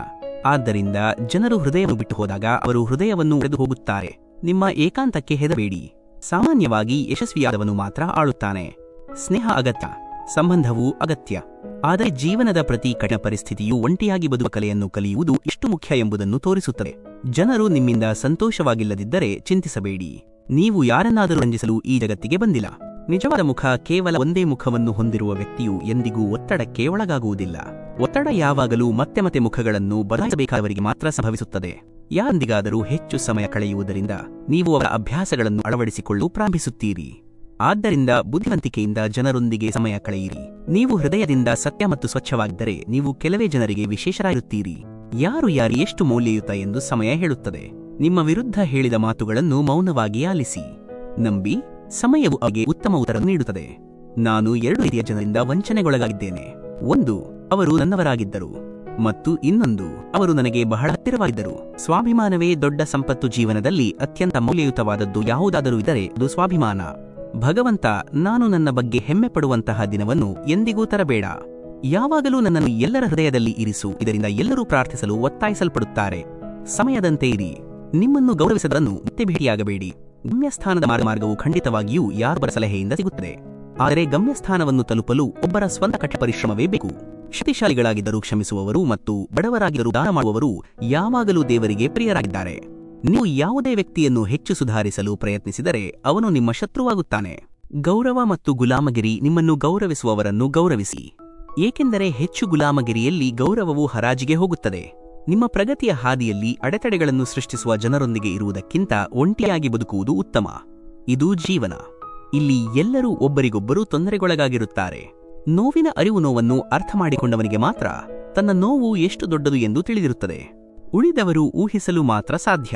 ಆದ್ದರಿಂದ ಜನರು ಹೃದಯವನ್ನು ಬಿಟ್ಟು ಹೋದಾಗ ಅವರು ಹೃದಯವನ್ನು ಒಡೆದು ಹೋಗುತ್ತಾರೆ. ನಿಮ್ಮ ಏಕಾಂತಕ್ಕೆ ಹೆದರಬೇಡಿ. ಸಾಮಾನ್ಯವಾಗಿ ಯಶಸ್ವಿಯಾದವನು ಮಾತ್ರ ಆಳುತ್ತಾನೆ. ಸ್ನೇಹ ಅಗತ್ಯ, ಸಂಬಂಧವೂ ಅಗತ್ಯ, ಆದರೆ ಜೀವನದ ಪ್ರತಿ ಕಠಿಣ ಪರಿಸ್ಥಿತಿಯು ಒಂಟಿಯಾಗಿ ಬದುಕುವ ಕಲೆಯನ್ನು ಕಲಿಯುವುದು ಎಷ್ಟು ಮುಖ್ಯ ಎಂಬುದನ್ನು ತೋರಿಸುತ್ತದೆ. ಜನರು ನಿಮ್ಮಿಂದ ಸಂತೋಷವಾಗಿಲ್ಲದಿದ್ದರೆ ಚಿಂತಿಸಬೇಡಿ. ನೀವು ಯಾರನ್ನಾದರೂ ರಂಜಿಸಲು ಈ ಜಗತ್ತಿಗೆ ಬಂದಿಲ್ಲ. ನಿಜವಾದ ಮುಖ. ಕೇವಲ ಒಂದೇ ಮುಖವನ್ನು ಹೊಂದಿರುವ ವ್ಯಕ್ತಿಯು ಎಂದಿಗೂ ಒತ್ತಡಕ್ಕೆ ಒಳಗಾಗುವುದಿಲ್ಲ. ಒತ್ತಡ ಯಾವಾಗಲೂ ಮತ್ತೆ ಮತ್ತೆ ಮುಖಗಳನ್ನು ಬದಲಾಯಿಸಬೇಕಾದವರಿಗೆ ಮಾತ್ರ ಸಂಭವಿಸುತ್ತದೆ. ಯಾರೊಂದಿಗಾದರೂ ಹೆಚ್ಚು ಸಮಯ ಕಳೆಯುವುದರಿಂದ ನೀವು ಅವರ ಅಭ್ಯಾಸಗಳನ್ನು ಅಳವಡಿಸಿಕೊಳ್ಳಲು ಪ್ರಾರಂಭಿಸುತ್ತೀರಿ. ಆದ್ದರಿಂದ ಬುದ್ಧಿವಂತಿಕೆಯಿಂದ ಜನರೊಂದಿಗೆ ಸಮಯ ಕಳೆಯಿರಿ. ನೀವು ಹೃದಯದಿಂದ ಸತ್ಯ ಮತ್ತು ಸ್ವಚ್ಛವಾಗಿದ್ದರೆ ನೀವು ಕೆಲವೇ ಜನರಿಗೆ ವಿಶೇಷರಾಗಿರುತ್ತೀರಿ. ಯಾರು ಎಷ್ಟು ಮೌಲ್ಯಯುತ ಎಂದು ಸಮಯ ಹೇಳುತ್ತದೆ. ನಿಮ್ಮ ವಿರುದ್ಧ ಹೇಳಿದ ಮಾತುಗಳನ್ನು ಮೌನವಾಗಿ ಆಲಿಸಿ. ನಂಬಿ, ಸಮಯವು ಅವರಿಗೆ ಉತ್ತಮ ಉತ್ತರ ನೀಡುತ್ತದೆ. ನಾನು 2 ರೀತಿಯ ಜನರಿಂದ ವಂಚನೆಗೊಳಗಾಗಿದ್ದೇನೆ. ಒಂದು, ಅವರು ನನ್ನವರಾಗಿದ್ದರು, ಮತ್ತು ಇನ್ನೊಂದು, ಅವರು ನನಗೆ ಬಹಳ ಹತ್ತಿರವಾಗಿದ್ದರು. ಸ್ವಾಭಿಮಾನವೇ ದೊಡ್ಡ ಸಂಪತ್ತು. ಜೀವನದಲ್ಲಿ ಅತ್ಯಂತ ಮೌಲ್ಯಯುತವಾದದ್ದು ಯಾವುದಾದರೂ ಇದ್ದರೆ ಅದು ಸ್ವಾಭಿಮಾನ. ಭಗವಂತ, ನಾನು ನನ್ನ ಬಗ್ಗೆ ಹೆಮ್ಮೆ ಪಡುವಂತಹ ದಿನವನ್ನು ಎಂದಿಗೂ ತರಬೇಡ. ಯಾವಾಗಲೂ ನನ್ನನ್ನು ಎಲ್ಲರ ಹೃದಯದಲ್ಲಿ ಇರಿಸು. ಇದರಿಂದ ಎಲ್ಲರೂ ಪ್ರಾರ್ಥಿಸಲು ಒತ್ತಾಯಿಸಲ್ಪಡುತ್ತಾರೆ. ಸಮಯದಂತೆ ಇರಿ. ನಿಮ್ಮನ್ನು ಗೌರವಿಸದನ್ನು ಮತ್ತೆ ಭೇಟಿಯಾಗಬೇಡಿ. ಗಮ್ಯಸ್ಥಾನದ ಮಾರ್ಗವು ಖಂಡಿತವಾಗಿಯೂ ಯಾರೊಬ್ಬರ ಸಲಹೆಯಿಂದ ಸಿಗುತ್ತದೆ. ಆದರೆ ಗಮ್ಯಸ್ಥಾನವನ್ನು ತಲುಪಲು ಒಬ್ಬರ ಸ್ವಂತ ಕಠಿಣ ಪರಿಶ್ರಮವೇ ಬೇಕು. ಶಕ್ತಿಶಾಲಿಗಳಾಗಿದ್ದರೂ ಕ್ಷಮಿಸುವವರು ಮತ್ತು ಬಡವರಾಗಿದ್ದರೂ ದಾನ ಮಾಡುವವರು ಯಾವಾಗಲೂ ದೇವರಿಗೆ ಪ್ರಿಯರಾಗಿದ್ದಾರೆ. ನೀವು ಯಾವುದೇ ವ್ಯಕ್ತಿಯನ್ನು ಹೆಚ್ಚು ಸುಧಾರಿಸಲು ಪ್ರಯತ್ನಿಸಿದರೆ ಅವನು ನಿಮ್ಮ ಶತ್ರುವಾಗುತ್ತಾನೆ. ಗೌರವ ಮತ್ತು ಗುಲಾಮಗಿರಿ. ನಿಮ್ಮನ್ನು ಗೌರವಿಸುವವರನ್ನು ಗೌರವಿಸಿ, ಏಕೆಂದರೆ ಹೆಚ್ಚು ಗುಲಾಮಗಿರಿಯಲ್ಲಿ ಗೌರವವು ಹರಾಜಿಗೆ ಹೋಗುತ್ತದೆ. ನಿಮ್ಮ ಪ್ರಗತಿಯ ಹಾದಿಯಲ್ಲಿ ಅಡೆತಡೆಗಳನ್ನು ಸೃಷ್ಟಿಸುವ ಜನರೊಂದಿಗೆ ಇರುವುದಕ್ಕಿಂತ ಒಂಟಿಯಾಗಿ ಬದುಕುವುದು ಉತ್ತಮ. ಇದು ಜೀವನ. ಇಲ್ಲಿ ಎಲ್ಲರೂ ಒಬ್ಬರಿಗೊಬ್ಬರು ತೊಂದರೆಗೊಳಗಾಗಿರುತ್ತಾರೆ. ನೋವಿನ ನೋವನ್ನು ಅರ್ಥ ಮಾಡಿಕೊಂಡವನಿಗೆ ಮಾತ್ರ ತನ್ನ ನೋವು ಎಷ್ಟು ದೊಡ್ಡದು ಎಂದು ತಿಳಿದಿರುತ್ತದೆ. ಉಳಿದವರು ಊಹಿಸಲು ಮಾತ್ರ ಸಾಧ್ಯ.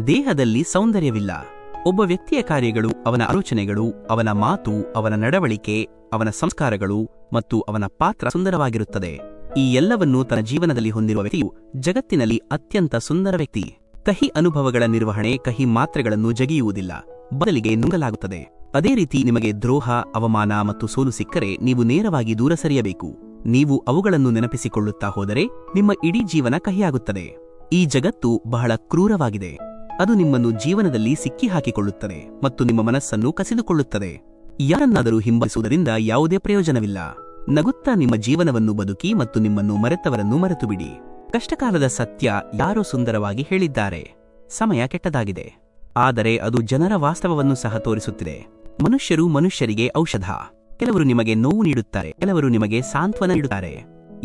ದೇಹದಲ್ಲಿ ಸೌಂದರ್ಯವಿಲ್ಲ. ಒಬ್ಬ ವ್ಯಕ್ತಿಯ ಕಾರ್ಯಗಳು, ಅವನ ಆಲೋಚನೆಗಳು, ಅವನ ಮಾತು, ಅವನ ನಡವಳಿಕೆ, ಅವನ ಸಂಸ್ಕಾರಗಳು ಮತ್ತು ಅವನ ಪಾತ್ರ ಸುಂದರವಾಗಿರುತ್ತದೆ. ಈ ಎಲ್ಲವನ್ನೂ ತನ್ನ ಜೀವನದಲ್ಲಿ ಹೊಂದಿರುವ ವ್ಯಕ್ತಿಯು ಜಗತ್ತಿನಲ್ಲಿ ಅತ್ಯಂತ ಸುಂದರ ವ್ಯಕ್ತಿ. ಕಹಿ ಅನುಭವಗಳ ನಿರ್ವಹಣೆ ಕಹಿ ಮಾತ್ರೆಗಳನ್ನು ಜಗಿಯುವುದಿಲ್ಲ, ಬದಲಿಗೆ ನುಂಗಲಾಗುತ್ತದೆ. ಅದೇ ರೀತಿ ನಿಮಗೆ ದ್ರೋಹ, ಅವಮಾನ ಮತ್ತು ಸೋಲು ಸಿಕ್ಕರೆ ನೀವು ನೇರವಾಗಿ ದೂರ ಸರಿಯಬೇಕು. ನೀವು ಅವುಗಳನ್ನು ನೆನಪಿಸಿಕೊಳ್ಳುತ್ತಾ ಹೋದರೆ ನಿಮ್ಮ ಇಡೀ ಜೀವನ ಕಹಿಯಾಗುತ್ತದೆ. ಈ ಜಗತ್ತು ಬಹಳ ಕ್ರೂರವಾಗಿದೆ. ಅದು ನಿಮ್ಮನ್ನು ಜೀವನದಲ್ಲಿ ಸಿಕ್ಕಿಹಾಕಿಕೊಳ್ಳುತ್ತದೆ ಮತ್ತು ನಿಮ್ಮ ಮನಸ್ಸನ್ನು ಕಸಿದುಕೊಳ್ಳುತ್ತದೆ. ಯಾರನ್ನಾದರೂ ಹಿಂಬಾಲಿಸುವುದರಿಂದ ಯಾವುದೇ ಪ್ರಯೋಜನವಿಲ್ಲ. ನಗುತ್ತಾ ನಿಮ್ಮ ಜೀವನವನ್ನು ಬದುಕಿ ಮತ್ತು ನಿಮ್ಮನ್ನು ಮರೆತವರನ್ನು ಮರೆತುಬಿಡಿ. ಕಷ್ಟಕಾಲದ ಸತ್ಯ ಯಾರೋ ಸುಂದರವಾಗಿ ಹೇಳಿದ್ದಾರೆ: ಸಮಯ ಕೆಟ್ಟದಾಗಿದೆ, ಆದರೆ ಅದು ಜನರ ವಾಸ್ತವವನ್ನು ಸಹ ತೋರಿಸುತ್ತಿದೆ. ಮನುಷ್ಯರು ಮನುಷ್ಯರಿಗೆ ಔಷಧ. ಕೆಲವರು ನಿಮಗೆ ನೋವು ನೀಡುತ್ತಾರೆ, ಕೆಲವರು ನಿಮಗೆ ಸಾಂತ್ವನ ನೀಡುತ್ತಾರೆ.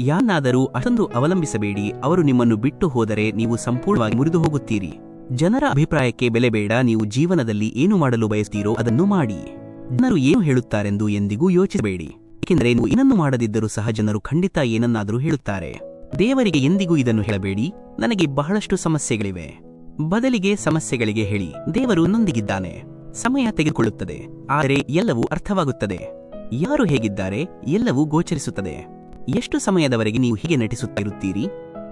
ಯಾರನ್ನಾದರೂ ಅಷ್ಟೊಂದು ಅವಲಂಬಿಸಬೇಡಿ. ಅವರು ನಿಮ್ಮನ್ನು ಬಿಟ್ಟು ಹೋದರೆ ನೀವು ಸಂಪೂರ್ಣವಾಗಿ ಮುರಿದು ಹೋಗುತ್ತೀರಿ. ಜನರ ಅಭಿಪ್ರಾಯಕ್ಕೆ ಬೆಲೆ ಬೇಡ. ನೀವು ಜೀವನದಲ್ಲಿ ಏನು ಮಾಡಲು ಬಯಸುತ್ತೀರೋ ಅದನ್ನು ಮಾಡಿ. ಜನರು ಏನು ಹೇಳುತ್ತಾರೆಂದು ಎಂದಿಗೂ ಯೋಚಿಸಬೇಡಿ, ಏಕೆಂದರೆ ನೀವು ಏನನ್ನು ಮಾಡದಿದ್ದರೂ ಸಹ ಜನರು ಖಂಡಿತ ಏನನ್ನಾದರೂ ಹೇಳುತ್ತಾರೆ. ದೇವರಿಗೆ ಎಂದಿಗೂ ಇದನ್ನು ಹೇಳಬೇಡಿ: ನನಗೆ ಬಹಳಷ್ಟು ಸಮಸ್ಯೆಗಳಿವೆ. ಬದಲಿಗೆ ಸಮಸ್ಯೆಗಳಿಗೆ ಹೇಳಿ: ದೇವರು ನೊಂದಿಗಿದ್ದಾನೆ. ಸಮಯ ತೆಗೆದುಕೊಳ್ಳುತ್ತದೆ, ಆದರೆ ಎಲ್ಲವೂ ಅರ್ಥವಾಗುತ್ತದೆ. ಯಾರು ಹೇಗಿದ್ದಾರೆ ಎಲ್ಲವೂ ಗೋಚರಿಸುತ್ತದೆ. ಎಷ್ಟು ಸಮಯದವರೆಗೆ ನೀವು ಹೀಗೆ ನಟಿಸುತ್ತಾ ಇರುತ್ತೀರಿ?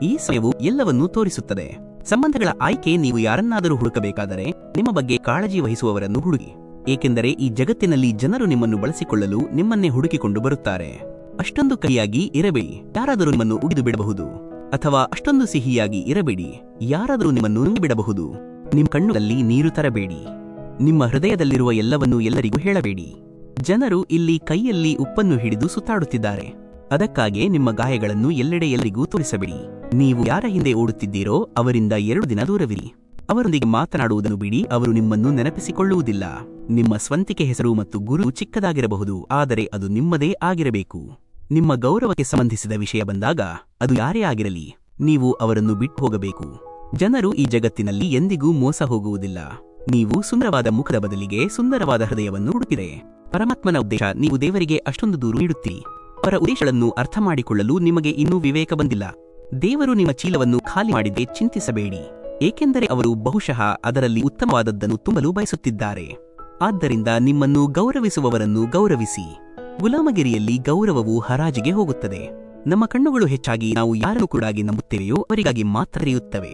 ಈ ಸಮಯವು ಎಲ್ಲವನ್ನೂ ತೋರಿಸುತ್ತದೆ. ಸಂಬಂಧಗಳ ಆಯ್ಕೆ. ನೀವು ಯಾರನ್ನಾದರೂ ಹುಡುಕಬೇಕಾದರೆ ನಿಮ್ಮ ಬಗ್ಗೆ ಕಾಳಜಿ ವಹಿಸುವವರನ್ನು ಹುಡುಕಿ, ಏಕೆಂದರೆ ಈ ಜಗತ್ತಿನಲ್ಲಿ ಜನರು ನಿಮ್ಮನ್ನು ಬಳಸಿಕೊಳ್ಳಲು ನಿಮ್ಮನ್ನೇ ಹುಡುಕಿಕೊಂಡು ಬರುತ್ತಾರೆ. ಅಷ್ಟೊಂದು ಕಹಿಯಾಗಿ ಇರಬೇಡಿ, ಯಾರಾದರೂ ನಿಮ್ಮನ್ನು ಉಗಿದು ಬಿಡಬಹುದು. ಅಥವಾ ಅಷ್ಟೊಂದು ಸಿಹಿಯಾಗಿ ಇರಬೇಡಿ, ಯಾರಾದರೂ ನಿಮ್ಮನ್ನು ನುಂಗಿಬಿಡಬಹುದು. ನಿಮ್ಮ ಕಣ್ಣುಗಳಲ್ಲಿ ನೀರು ತರಬೇಡಿ. ನಿಮ್ಮ ಹೃದಯದಲ್ಲಿರುವ ಎಲ್ಲವನ್ನೂ ಎಲ್ಲರಿಗೂ ಹೇಳಬೇಡಿ. ಜನರು ಇಲ್ಲಿ ಕೈಯಲ್ಲಿ ಉಪ್ಪನ್ನು ಹಿಡಿದು ಸುತ್ತಾಡುತ್ತಿದ್ದಾರೆ. ಅದಕ್ಕಾಗಿ ನಿಮ್ಮ ಗಾಯಗಳನ್ನು ಎಲ್ಲೆಡೆ ಎಲ್ಲರಿಗೂ ತೋರಿಸಬೇಡಿ. ನೀವು ಯಾರ ಹಿಂದೆ ಓಡುತ್ತಿದ್ದೀರೋ ಅವರಿಂದ 2 ದಿನ ದೂರವಿರಿ. ಅವರೊಂದಿಗೆ ಮಾತನಾಡುವುದನ್ನು ಬಿಡಿ. ಅವರು ನಿಮ್ಮನ್ನು ನೆನಪಿಸಿಕೊಳ್ಳುವುದಿಲ್ಲ. ನಿಮ್ಮ ಸ್ವಂತಿಕೆ ಹೆಸರು ಮತ್ತು ಗುರು ಚಿಕ್ಕದಾಗಿರಬಹುದು, ಆದರೆ ಅದು ನಿಮ್ಮದೇ ಆಗಿರಬೇಕು. ನಿಮ್ಮ ಗೌರವಕ್ಕೆ ಸಂಬಂಧಿಸಿದ ವಿಷಯ ಬಂದಾಗ ಅದು ಯಾರೇ ಆಗಿರಲಿ, ನೀವು ಅವರನ್ನು ಬಿಟ್ಟು ಹೋಗಬೇಕು. ಜನರು ಈ ಜಗತ್ತಿನಲ್ಲಿ ಎಂದಿಗೂ ಮೋಸ ಹೋಗುವುದಿಲ್ಲ. ನೀವು ಸುಂದರವಾದ ಮುಖದ ಬದಲಿಗೆ ಸುಂದರವಾದ ಹೃದಯವನ್ನು ಹುಡುಕಿದೆ. ಪರಮಾತ್ಮನ ಉದ್ದೇಶ. ನೀವು ದೇವರಿಗೆ ಅಷ್ಟೊಂದು ದೂರು ನೀಡುತ್ತೀರಿ. ಅವರ ಉದ್ದೇಶಗಳನ್ನು ಅರ್ಥ ಮಾಡಿಕೊಳ್ಳಲು ನಿಮಗೆ ಇನ್ನೂ ವಿವೇಕ ಬಂದಿಲ್ಲ. ದೇವರು ನಿಮ್ಮ ಚೀಲವನ್ನು ಖಾಲಿ ಮಾಡಿದೆ, ಚಿಂತಿಸಬೇಡಿ, ಏಕೆಂದರೆ ಅವರು ಬಹುಶಃ ಅದರಲ್ಲಿ ಉತ್ತಮವಾದದ್ದನ್ನು ತುಂಬಲು ಬಯಸುತ್ತಿದ್ದಾರೆ. ಆದ್ದರಿಂದ ನಿಮ್ಮನ್ನು ಗೌರವಿಸುವವರನ್ನು ಗೌರವಿಸಿ. ಗುಲಾಮಗಿರಿಯಲ್ಲಿ ಗೌರವವು ಹರಾಜಿಗೆ ಹೋಗುತ್ತದೆ. ನಮ್ಮ ಕಣ್ಣುಗಳು ಹೆಚ್ಚಾಗಿ ನಾವು ಯಾರನ್ನು ಕೂಡಾಗಿ ನಂಬುತ್ತೇವೆಯೋ ಅವರಿಗಾಗಿ ಮಾತ್ರ ತೆರೆಯುತ್ತವೆ.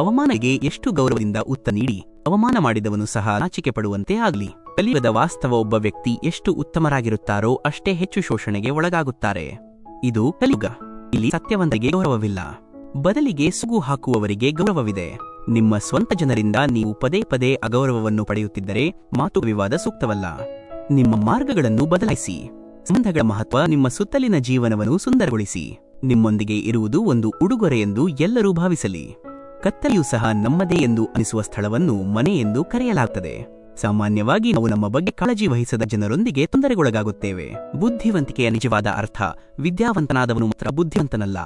ಅವಮಾನಕ್ಕೆ ಎಷ್ಟು ಗೌರವದಿಂದ ಉತ್ತರ ನೀಡಿ ಅವಮಾನ ಮಾಡಿದವನು ಸಹ ನಾಚಿಕೆ ಪಡುವಂತೆ ಆಗಲಿ. ಕಲಿಯುಗದ ವಾಸ್ತವ. ಒಬ್ಬ ವ್ಯಕ್ತಿ ಎಷ್ಟು ಉತ್ತಮರಾಗಿರುತ್ತಾರೋ ಅಷ್ಟೇ ಹೆಚ್ಚು ಶೋಷಣೆಗೆ ಒಳಗಾಗುತ್ತಾರೆ. ಇದು ಕಲಿಯುಗ. ಇಲ್ಲಿ ಸತ್ಯವಂತರಿಗೆ ಗೌರವವಿಲ್ಲ, ಬದಲಿಗೆ ಸುಗು ಹಾಕುವವರಿಗೆ ಗೌರವವಿದೆ. ನಿಮ್ಮ ಸ್ವಂತ ಜನರಿಂದ ನೀವು ಪದೇ ಪದೇ ಅಗೌರವವನ್ನು ಪಡೆಯುತ್ತಿದ್ದರೆ ಮಾತು ವಿವಾದ ಸೂಕ್ತವಲ್ಲ. ನಿಮ್ಮ ಮಾರ್ಗಗಳನ್ನು ಬದಲಾಯಿಸಿ. ಸಂಬಂಧಗಳ ಮಹತ್ವ. ನಿಮ್ಮ ಸುತ್ತಲಿನ ಜೀವನವನ್ನು ಸುಂದರಗೊಳಿಸಿ. ನಿಮ್ಮೊಂದಿಗೆ ಇರುವುದು ಒಂದು ಉಡುಗೊರೆ ಎಂದು ಎಲ್ಲರೂ ಭಾವಿಸಲಿ. ಕತ್ತಲೆಯೂ ಸಹ ನಮ್ಮದೇ ಎಂದು ಅನಿಸುವ ಸ್ಥಳವನ್ನು ಮನೆ ಎಂದು ಕರೆಯಲಾಗುತ್ತದೆ. ಸಾಮಾನ್ಯವಾಗಿ ನಾವು ನಮ್ಮ ಬಗ್ಗೆ ಕಾಳಜಿ ವಹಿಸದ ಜನರೊಂದಿಗೆ ತೊಂದರೆಗೊಳಗಾಗುತ್ತೇವೆ. ಬುದ್ಧಿವಂತಿಕೆಯ ನಿಜವಾದ ಅರ್ಥ: ವಿದ್ಯಾವಂತನಾದವನು ಮಾತ್ರ ಬುದ್ಧಿವಂತನಲ್ಲ,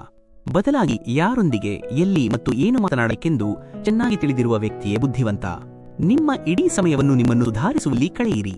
ಬದಲಾಗಿ ಯಾರೊಂದಿಗೆ ಎಲ್ಲಿ ಮತ್ತು ಏನು ಮಾತನಾಡಬೇಕೆಂದು ಚೆನ್ನಾಗಿ ತಿಳಿದಿರುವ ವ್ಯಕ್ತಿಯೇ ಬುದ್ಧಿವಂತ. ನಿಮ್ಮ ಇಡೀ ಸಮಯವನ್ನು ನಿಮ್ಮನ್ನು ಸುಧಾರಿಸುವಲ್ಲಿ ಕಳೆಯಿರಿ,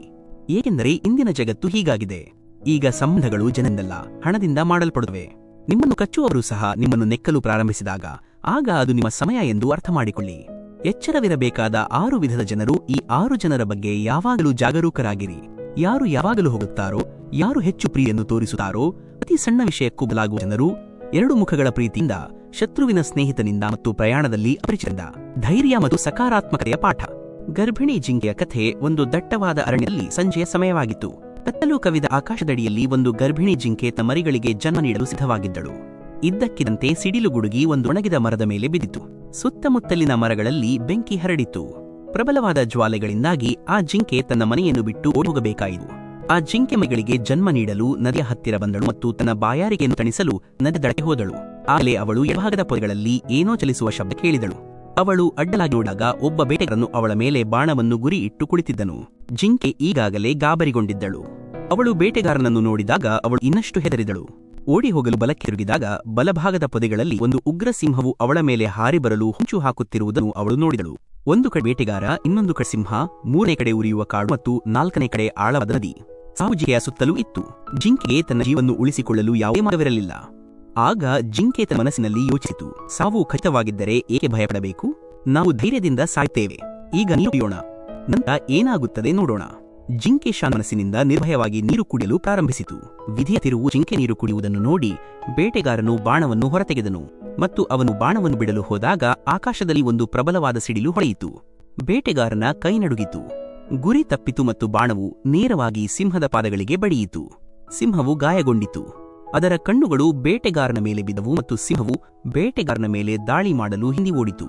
ಏಕೆಂದರೆ ಇಂದಿನ ಜಗತ್ತು ಹೀಗಾಗಿದೆ. ಈಗ ಸಂಬಂಧಗಳು ಜನರಿಂದಲ್ಲ, ಹಣದಿಂದ ಮಾಡಲ್ಪಡುತ್ತವೆ. ನಿಮ್ಮನ್ನು ಕಚ್ಚುವವರು ಸಹ ನಿಮ್ಮನ್ನು ನೆಕ್ಕಲು ಪ್ರಾರಂಭಿಸಿದಾಗ ಆಗ ಅದು ನಿಮ್ಮ ಸಮಯ ಎಂದು ಅರ್ಥ ಮಾಡಿಕೊಳ್ಳಿ. ಎಚ್ಚರವಿರಬೇಕಾದ 6 ವಿಧದ ಜನರು. ಈ 6 ಜನರ ಬಗ್ಗೆ ಯಾವಾಗಲೂ ಜಾಗರೂಕರಾಗಿರಿ. ಯಾರು ಯಾವಾಗಲೂ ಹೋಗುತ್ತಾರೋ, ಯಾರು ಹೆಚ್ಚು ಪ್ರೀತಿಯನ್ನು ತೋರಿಸುತ್ತಾರೋ, ಅತಿ ಸಣ್ಣ ವಿಷಯಕ್ಕೂ ಬದಲಾಗುವ ಜನರು, 2 ಮುಖಗಳ ಪ್ರೀತಿಯಿಂದ, ಶತ್ರುವಿನ ಸ್ನೇಹಿತನಿಂದ ಮತ್ತು ಪ್ರಯಾಣದಲ್ಲಿ ಅಪರಿಚಿತರಿಂದ. ಧೈರ್ಯ ಮತ್ತು ಸಕಾರಾತ್ಮಕತೆಯ ಪಾಠ. ಗರ್ಭಿಣಿ ಜಿಂಕೆಯ ಕಥೆ. ಒಂದು ದಟ್ಟವಾದ ಅರಣ್ಯದಲ್ಲಿ ಸಂಜೆಯ ಸಮಯವಾಗಿತ್ತು. ಕತ್ತಲು ಕವಿದ ಆಕಾಶದಡಿಯಲ್ಲಿ ಒಂದು ಗರ್ಭಿಣಿ ಜಿಂಕೆ ತನ್ನ ಮರಿಗಳಿಗೆ ಜನ್ಮ ನೀಡಲು ಸಿದ್ಧವಾಗಿದ್ದಳು. ಇದ್ದಕ್ಕಿದ್ದಂತೆ ಸಿಡಿಲು ಗುಡುಗಿ ಒಂದು ಒಣಗಿದ ಮರದ ಮೇಲೆ ಬಿದ್ದಿತು. ಸುತ್ತಮುತ್ತಲಿನ ಮರಗಳಲ್ಲಿ ಬೆಂಕಿ ಹರಡಿತು. ಪ್ರಬಲವಾದ ಜ್ವಾಲೆಗಳಿಂದಾಗಿ ಆ ಜಿಂಕೆ ತನ್ನ ಮನೆಯನ್ನು ಬಿಟ್ಟು ಓಡಿಹೋಗಬೇಕಾಯಿತು. ಆ ಜಿಂಕೆ ಮರಿಗಳಿಗೆ ಜನ್ಮ ನೀಡಲು ನದಿಯ ಹತ್ತಿರ ಬಂದಳು ಮತ್ತು ತನ್ನ ಬಾಯಾರಿಕೆಯನ್ನು ತಣಿಸಲು ನದಿ ದಡಕ್ಕೆ ಹೋದಳು. ಆಗಲೇ ಅವಳು ಎಡಭಾಗದ ಪೊದೆಗಳಲ್ಲಿ ಏನೋ ಚಲಿಸುವ ಶಬ್ದ ಕೇಳಿದಳು. ಅವಳು ಅಡ್ಡಲಾಗಿ ನೋಡಿದಾಗ ಒಬ್ಬ ಬೇಟೆಗಾರನು ಅವಳ ಮೇಲೆ ಬಾಣವನ್ನು ಗುರಿ ಇಟ್ಟು ಕುಳಿತಿದ್ದನು. ಜಿಂಕೆ ಈಗಾಗಲೇ ಗಾಬರಿಗೊಂಡಿದ್ದಳು. ಅವಳು ಬೇಟೆಗಾರನನ್ನು ನೋಡಿದಾಗ ಅವಳು ಇನ್ನಷ್ಟು ಹೆದರಿದಳು. ಓಡಿ ಹೋಗಲು ಬಲಕ್ಕೆ ತಿರುಗಿದಾಗ ಬಲಭಾಗದ ಪೊದೆಗಳಲ್ಲಿ ಒಂದು ಉಗ್ರ ಸಿಂಹವು ಅವಳ ಮೇಲೆ ಹಾರಿ ಬರಲು ಹೊಂಚು ಹಾಕುತ್ತಿರುವುದನ್ನು ಅವಳು ನೋಡಿದಳು. ಒಂದು ಕಡೆ ಬೇಟೆಗಾರ, ಇನ್ನೊಂದು ಕಡೆ ಸಿಂಹ, ಮೂರನೇ ಕಡೆ ಉರಿಯುವ ಕಾಡು ಮತ್ತು ನಾಲ್ಕನೇ ಕಡೆ ಆಳವಾದ ನದಿ. ಸಾವು ಜಿಂಕೆಯ ಸುತ್ತಲೂ ಇತ್ತು. ಜಿಂಕೆಗೆ ತನ್ನ ಜೀವವನ್ನು ಉಳಿಸಿಕೊಳ್ಳಲು ಯಾವುದೇ ಮಾರ್ಗವಿರಲಿಲ್ಲ. ಆಗ ಜಿಂಕೆ ತನ್ನ ಮನಸ್ಸಿನಲ್ಲಿ ಯೋಚಿಸಿತು, ಸಾವು ಖಚಿತವಾಗಿದ್ದರೆ ಏಕೆ ಭಯಪಡಬೇಕು? ನಾವು ಧೈರ್ಯದಿಂದ ಸಾಯ್ತೇವೆ. ಈಗ ನೀರು ಕುಡಿಯೋಣ, ನಂತರ ಏನಾಗುತ್ತದೆ ನೋಡೋಣ. ಜಿಂಕೆ ಶಾಂತ ಮನಸ್ಸಿನಿಂದ ನಿರ್ಭಯವಾಗಿ ನೀರು ಕುಡಿಯಲು ಪ್ರಾರಂಭಿಸಿತು. ವಿಧಿಯ ತಿರುವು. ಜಿಂಕೆ ನೀರು ಕುಡಿಯುವುದನ್ನು ನೋಡಿ ಬೇಟೆಗಾರನು ಬಾಣವನ್ನು ಹೊರತೆಗೆದನು ಮತ್ತು ಅವನು ಬಾಣವನ್ನು ಬಿಡಲು ಹೋದಾಗ ಆಕಾಶದಲ್ಲಿ ಒಂದು ಪ್ರಬಲವಾದ ಸಿಡಿಲು ಹೊಳೆಯಿತು. ಬೇಟೆಗಾರನ ಕೈ ನಡುಗಿತು. ಗುರಿ ತಪ್ಪಿತು ಮತ್ತು ಬಾಣವು ನೇರವಾಗಿ ಸಿಂಹದ ಪಾದಗಳಿಗೆ ಬಡಿಯಿತು. ಸಿಂಹವು ಗಾಯಗೊಂಡಿತು. ಅದರ ಕಣ್ಣುಗಳು ಬೇಟೆಗಾರನ ಮೇಲೆ ಬಿದ್ದವು ಮತ್ತು ಸಿಂಹವು ಬೇಟೆಗಾರನ ಮೇಲೆ ದಾಳಿ ಮಾಡಲು ಹಿಂದಿ ಓಡಿತು